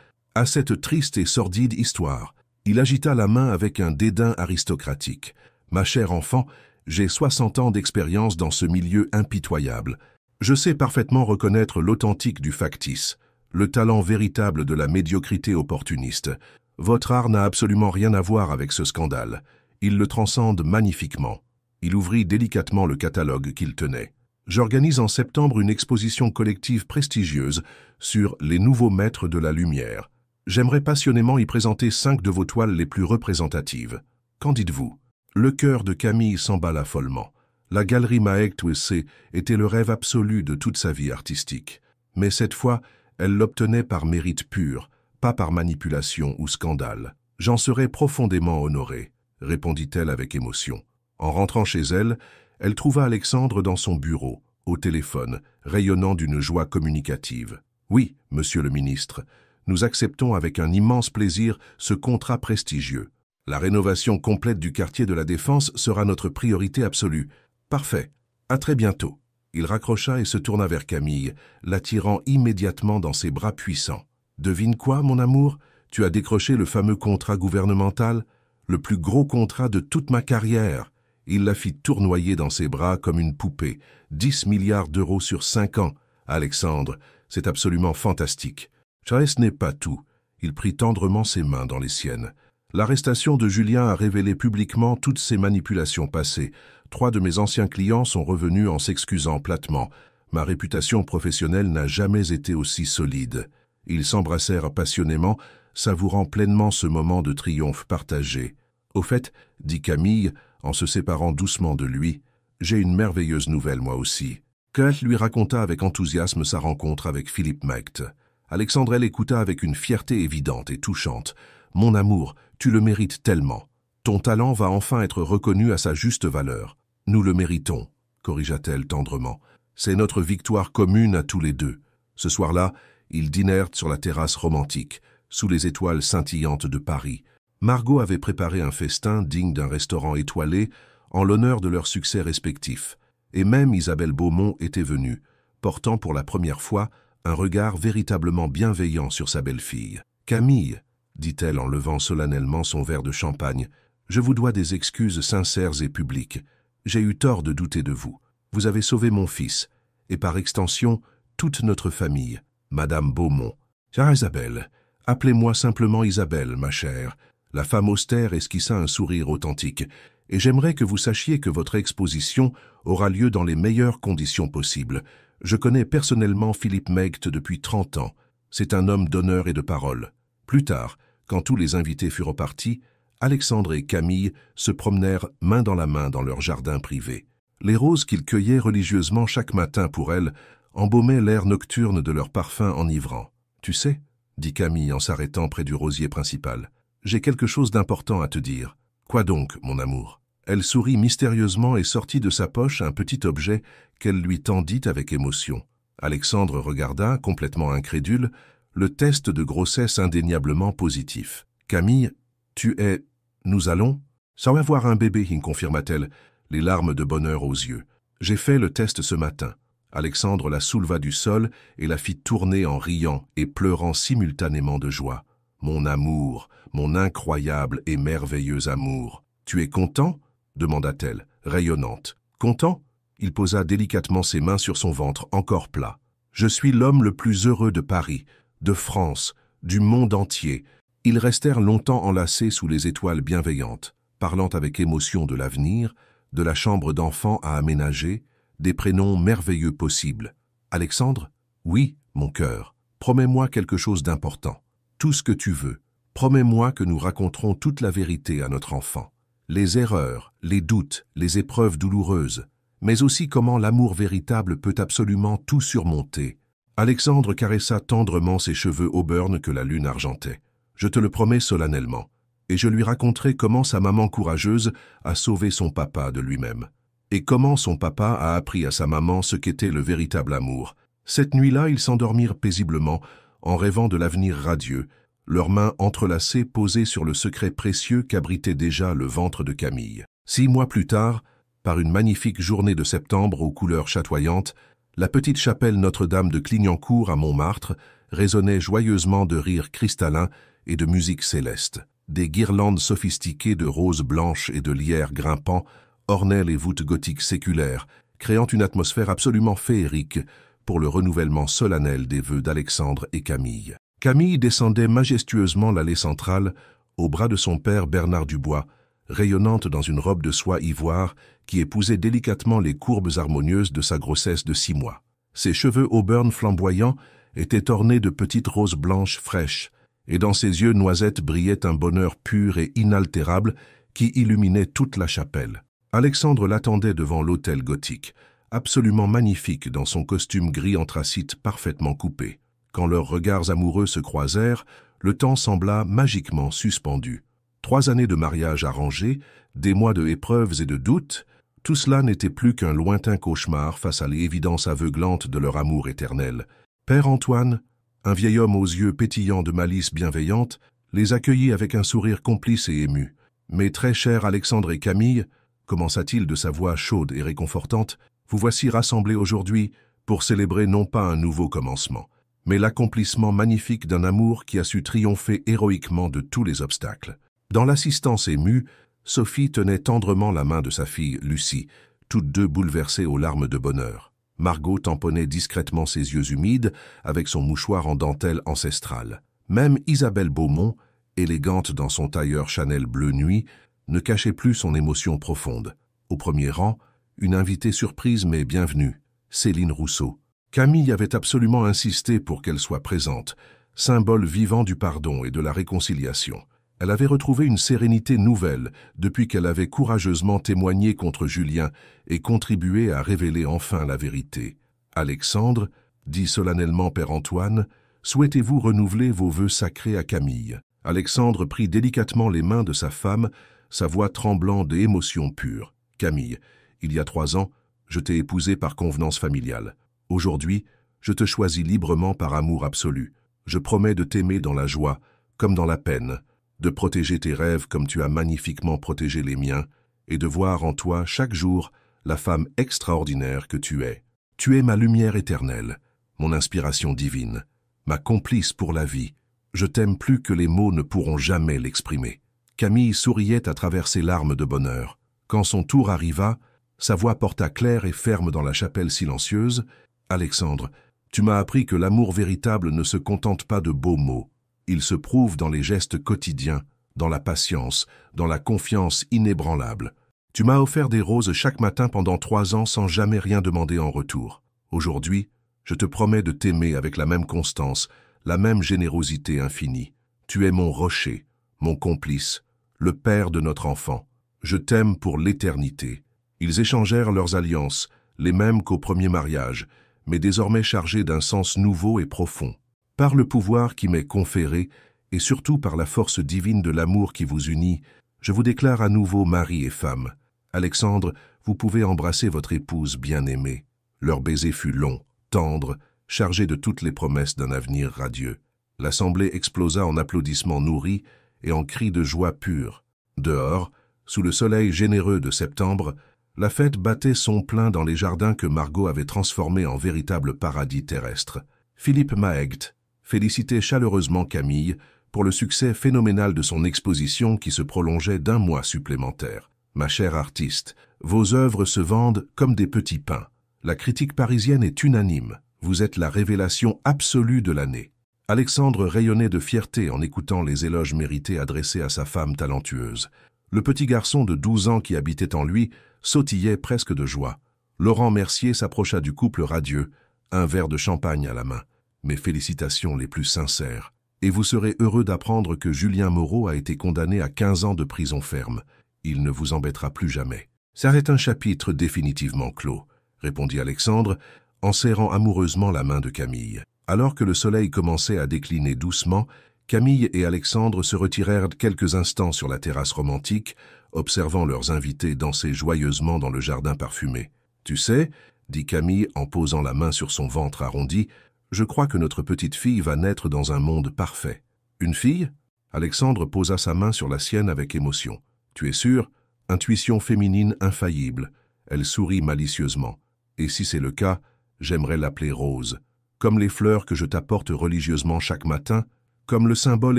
cette triste et sordide histoire. Il agita la main avec un dédain aristocratique. Ma chère enfant, J'ai 60 ans d'expérience dans ce milieu impitoyable. Je sais parfaitement reconnaître l'authentique du factice, le talent véritable de la médiocrité opportuniste. Votre art n'a absolument rien à voir avec ce scandale. Il le transcende magnifiquement. Il ouvrit délicatement le catalogue qu'il tenait. J'organise en septembre une exposition collective prestigieuse sur les nouveaux maîtres de la lumière. J'aimerais passionnément y présenter 5 de vos toiles les plus représentatives. Qu'en dites-vous? Le cœur de Camille s'emballa follement. La galerie Maegtwese était le rêve absolu de toute sa vie artistique. Mais cette fois, elle l'obtenait par mérite pur, pas par manipulation ou scandale. « J'en serais profondément honorée », répondit-elle avec émotion. En rentrant chez elle, elle trouva Alexandre dans son bureau, au téléphone, rayonnant d'une joie communicative. « Oui, monsieur le ministre, nous acceptons avec un immense plaisir ce contrat prestigieux. La rénovation complète du quartier de la Défense sera notre priorité absolue. Parfait. À très bientôt. » Il raccrocha et se tourna vers Camille, l'attirant immédiatement dans ses bras puissants. « Devine quoi, mon amour? Tu as décroché le fameux contrat gouvernemental, le plus gros contrat de toute ma carrière. » Il la fit tournoyer dans ses bras comme une poupée. 10 milliards d'euros sur 5 ans. Alexandre, c'est absolument fantastique. Ce n'est pas tout. Il prit tendrement ses mains dans les siennes. L'arrestation de Julien a révélé publiquement toutes ces manipulations passées. 3 de mes anciens clients sont revenus en s'excusant platement. Ma réputation professionnelle n'a jamais été aussi solide. Ils s'embrassèrent passionnément, savourant pleinement ce moment de triomphe partagé. Au fait, dit Camille, en se séparant doucement de lui, j'ai une merveilleuse nouvelle moi aussi. Kurt lui raconta avec enthousiasme sa rencontre avec Philippe Maegdt. Alexandre l'écouta avec une fierté évidente et touchante. Mon amour, tu le mérites tellement. Ton talent va enfin être reconnu à sa juste valeur. Nous le méritons, corrigea-t-elle tendrement. C'est notre victoire commune à tous les deux. Ce soir-là, ils dînèrent sur la terrasse romantique, sous les étoiles scintillantes de Paris. Margot avait préparé un festin digne d'un restaurant étoilé en l'honneur de leurs succès respectifs, et même Isabelle Beaumont était venue, portant pour la première fois un regard véritablement bienveillant sur sa belle-fille. « Camille, dit-elle en levant solennellement son verre de champagne, je vous dois des excuses sincères et publiques. J'ai eu tort de douter de vous. Vous avez sauvé mon fils, et par extension, toute notre famille, Madame Beaumont. Chère Isabelle, appelez-moi simplement Isabelle, ma chère. » La femme austère esquissa un sourire authentique, et j'aimerais que vous sachiez que votre exposition aura lieu dans les meilleures conditions possibles. Je connais personnellement Philippe Maegdt depuis 30 ans. C'est un homme d'honneur et de parole. Plus tard, quand tous les invités furent repartis, Alexandre et Camille se promenèrent main dans leur jardin privé. Les roses qu'ils cueillaient religieusement chaque matin pour elle embaumaient l'air nocturne de leur parfum enivrant. « Tu sais, » dit Camille en s'arrêtant près du rosier principal, « j'ai quelque chose d'important à te dire. »« Quoi donc, mon amour ?» Elle sourit mystérieusement et sortit de sa poche un petit objet qu'elle lui tendit avec émotion. Alexandre regarda, complètement incrédule, le test de grossesse indéniablement positif. « Camille, tu es... Nous allons ?»« Ça va avoir un bébé, » confirma-t-elle, les larmes de bonheur aux yeux. « J'ai fait le test ce matin. » Alexandre la souleva du sol et la fit tourner en riant et pleurant simultanément de joie. « Mon amour, mon incroyable et merveilleux amour. Tu es content ?» demanda-t-elle, rayonnante. « Content ?» Il posa délicatement ses mains sur son ventre encore plat. « Je suis l'homme le plus heureux de Paris, de France, du monde entier. » Ils restèrent longtemps enlacés sous les étoiles bienveillantes, parlant avec émotion de l'avenir, de la chambre d'enfant à aménager, des prénoms merveilleux possibles. « Alexandre ? » ?»« Oui, mon cœur. Promets-moi quelque chose d'important. Tout ce que tu veux. Promets-moi que nous raconterons toute la vérité à notre enfant. Les erreurs, les doutes, les épreuves douloureuses, mais aussi comment l'amour véritable peut absolument tout surmonter. » Alexandre caressa tendrement ses cheveux auburn que la lune argentait. « Je te le promets solennellement. » Et je lui raconterai comment sa maman courageuse a sauvé son papa de lui-même. Et comment son papa a appris à sa maman ce qu'était le véritable amour. Cette nuit-là, ils s'endormirent paisiblement, en rêvant de l'avenir radieux, leurs mains entrelacées posées sur le secret précieux qu'abritait déjà le ventre de Camille. 6 mois plus tard, par une magnifique journée de septembre aux couleurs chatoyantes, la petite chapelle Notre-Dame de Clignancourt à Montmartre résonnait joyeusement de rires cristallins et de musique céleste. Des guirlandes sophistiquées de roses blanches et de lierres grimpants ornaient les voûtes gothiques séculaires, créant une atmosphère absolument féerique pour le renouvellement solennel des vœux d'Alexandre et Camille. Camille descendait majestueusement l'allée centrale, au bras de son père Bernard Dubois, rayonnante dans une robe de soie ivoire qui épousait délicatement les courbes harmonieuses de sa grossesse de 6 mois. Ses cheveux auburn flamboyants étaient ornés de petites roses blanches fraîches, et dans ses yeux noisettes brillait un bonheur pur et inaltérable qui illuminait toute la chapelle. Alexandre l'attendait devant l'autel gothique, absolument magnifique dans son costume gris anthracite parfaitement coupé. Quand leurs regards amoureux se croisèrent, le temps sembla magiquement suspendu. 3 années de mariage arrangé, des mois de épreuves et de doutes, tout cela n'était plus qu'un lointain cauchemar face à l'évidence aveuglante de leur amour éternel. Père Antoine, un vieil homme aux yeux pétillants de malice bienveillante, les accueillit avec un sourire complice et ému. « Mes très chers Alexandre et Camille, commença-t-il de sa voix chaude et réconfortante, vous voici rassemblés aujourd'hui pour célébrer non pas un nouveau commencement, mais l'accomplissement magnifique d'un amour qui a su triompher héroïquement de tous les obstacles. » Dans l'assistance émue, Sophie tenait tendrement la main de sa fille Lucie, toutes deux bouleversées aux larmes de bonheur. Margot tamponnait discrètement ses yeux humides avec son mouchoir en dentelle ancestrale. Même Isabelle Beaumont, élégante dans son tailleur Chanel bleu nuit, ne cachait plus son émotion profonde. Au premier rang, une invitée surprise mais bienvenue, Céline Rousseau. Camille avait absolument insisté pour qu'elle soit présente, symbole vivant du pardon et de la réconciliation. Elle avait retrouvé une sérénité nouvelle depuis qu'elle avait courageusement témoigné contre Julien et contribué à révéler enfin la vérité. « Alexandre, dit solennellement Père Antoine, souhaitez-vous renouveler vos vœux sacrés à Camille ?» Alexandre prit délicatement les mains de sa femme, sa voix tremblant d'émotions pures. « Camille, il y a 3 ans, je t'ai épousée par convenance familiale. Aujourd'hui, je te choisis librement par amour absolu. Je promets de t'aimer dans la joie comme dans la peine, de protéger tes rêves comme tu as magnifiquement protégé les miens, et de voir en toi chaque jour la femme extraordinaire que tu es. Tu es ma lumière éternelle, mon inspiration divine, ma complice pour la vie. Je t'aime plus que les mots ne pourront jamais l'exprimer. » Camille souriait à travers ses larmes de bonheur. Quand son tour arriva, sa voix porta claire et ferme dans la chapelle silencieuse. « Alexandre, tu m'as appris que l'amour véritable ne se contente pas de beaux mots. Il se prouve dans les gestes quotidiens, dans la patience, dans la confiance inébranlable. Tu m'as offert des roses chaque matin pendant 3 ans sans jamais rien demander en retour. Aujourd'hui, je te promets de t'aimer avec la même constance, la même générosité infinie. Tu es mon rocher, mon complice, le père de notre enfant. Je t'aime pour l'éternité. » Ils échangèrent leurs alliances, les mêmes qu'au premier mariage, mais désormais chargées d'un sens nouveau et profond. « Par le pouvoir qui m'est conféré, et surtout par la force divine de l'amour qui vous unit, je vous déclare à nouveau mari et femme. Alexandre, vous pouvez embrasser votre épouse bien-aimée. » Leur baiser fut long, tendre, chargé de toutes les promesses d'un avenir radieux. L'assemblée explosa en applaudissements nourris et en cris de joie pure. Dehors, sous le soleil généreux de septembre, la fête battait son plein dans les jardins que Margot avait transformés en véritable paradis terrestre. Philippe Maegdt félicitait chaleureusement Camille pour le succès phénoménal de son exposition qui se prolongeait d'1 mois supplémentaire. « Ma chère artiste, vos œuvres se vendent comme des petits pains. La critique parisienne est unanime. Vous êtes la révélation absolue de l'année. » Alexandre rayonnait de fierté en écoutant les éloges mérités adressés à sa femme talentueuse. Le petit garçon de 12 ans qui habitait en lui sautillait presque de joie. Laurent Mercier s'approcha du couple radieux, un verre de champagne à la main. « Mes félicitations les plus sincères. Et vous serez heureux d'apprendre que Julien Moreau a été condamné à 15 ans de prison ferme. Il ne vous embêtera plus jamais. »« Ça est un chapitre définitivement clos, » répondit Alexandre, en serrant amoureusement la main de Camille. Alors que le soleil commençait à décliner doucement, Camille et Alexandre se retirèrent quelques instants sur la terrasse romantique, observant leurs invités danser joyeusement dans le jardin parfumé. « Tu sais, » dit Camille en posant la main sur son ventre arrondi, « je crois que notre petite fille va naître dans un monde parfait. »« Une fille ?» Alexandre posa sa main sur la sienne avec émotion. « Tu es sûr ? Intuition féminine infaillible. » Elle sourit malicieusement. « Et si c'est le cas, j'aimerais l'appeler Rose. Comme les fleurs que je t'apporte religieusement chaque matin, comme le symbole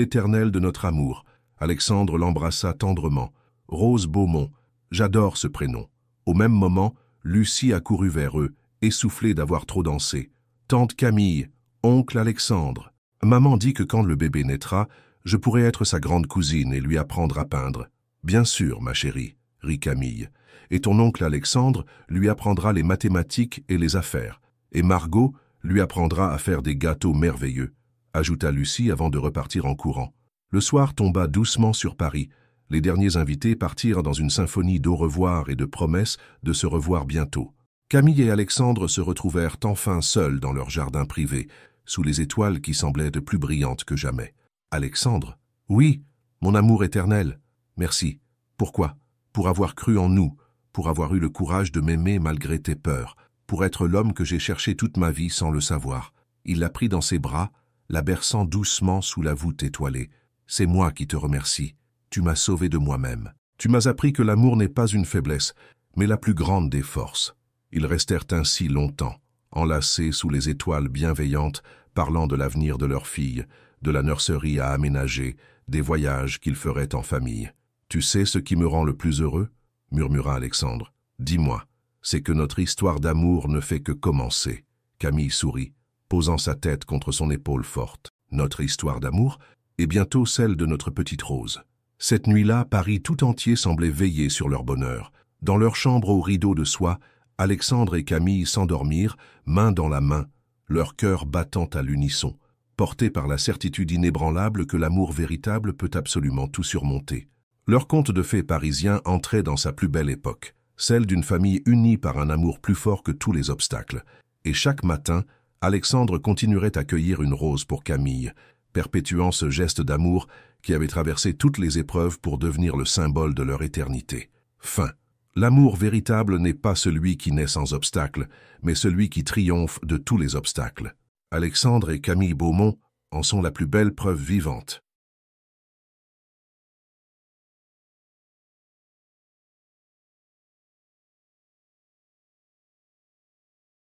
éternel de notre amour. » Alexandre l'embrassa tendrement. « Rose Beaumont, j'adore ce prénom. Au même moment, Lucie accourut vers eux, essoufflée d'avoir trop dansé. « Tante Camille, oncle Alexandre. Maman dit que quand le bébé naîtra, je pourrai être sa grande cousine et lui apprendre à peindre. »« Bien sûr, ma chérie, » rit Camille. « Et ton oncle Alexandre lui apprendra les mathématiques et les affaires. Et Margot lui apprendra à faire des gâteaux merveilleux, » ajouta Lucie avant de repartir en courant. Le soir tomba doucement sur Paris. Les derniers invités partirent dans une symphonie d'au revoir et de promesses de se revoir bientôt. Camille et Alexandre se retrouvèrent enfin seuls dans leur jardin privé, sous les étoiles qui semblaient de plus brillantes que jamais. Alexandre. « Oui, mon amour éternel. Merci. Pourquoi? Pour avoir cru en nous, pour avoir eu le courage de m'aimer malgré tes peurs, pour être l'homme que j'ai cherché toute ma vie sans le savoir. » Il la prit dans ses bras, la berçant doucement sous la voûte étoilée. « C'est moi qui te remercie. Tu m'as sauvé de moi-même. Tu m'as appris que l'amour n'est pas une faiblesse, mais la plus grande des forces. » Ils restèrent ainsi longtemps, enlacés sous les étoiles bienveillantes, parlant de l'avenir de leur fille, de la nurserie à aménager, des voyages qu'ils feraient en famille. « Tu sais ce qui me rend le plus heureux ?» murmura Alexandre. « Dis-moi, c'est que notre histoire d'amour ne fait que commencer. » Camille sourit, posant sa tête contre son épaule forte. « Notre histoire d'amour est bientôt celle de notre petite Rose. » Cette nuit-là, Paris tout entier semblait veiller sur leur bonheur. Dans leur chambre aux rideaux de soie, Alexandre et Camille s'endormirent, main dans la main, leur cœur battant à l'unisson, portés par la certitude inébranlable que l'amour véritable peut absolument tout surmonter. Leur conte de fées parisien entrait dans sa plus belle époque, celle d'une famille unie par un amour plus fort que tous les obstacles. Et chaque matin, Alexandre continuerait à cueillir une rose pour Camille, perpétuant ce geste d'amour qui avait traversé toutes les épreuves pour devenir le symbole de leur éternité. Fin. L'amour véritable n'est pas celui qui naît sans obstacle, mais celui qui triomphe de tous les obstacles. Alexandre et Camille Beaumont en sont la plus belle preuve vivante.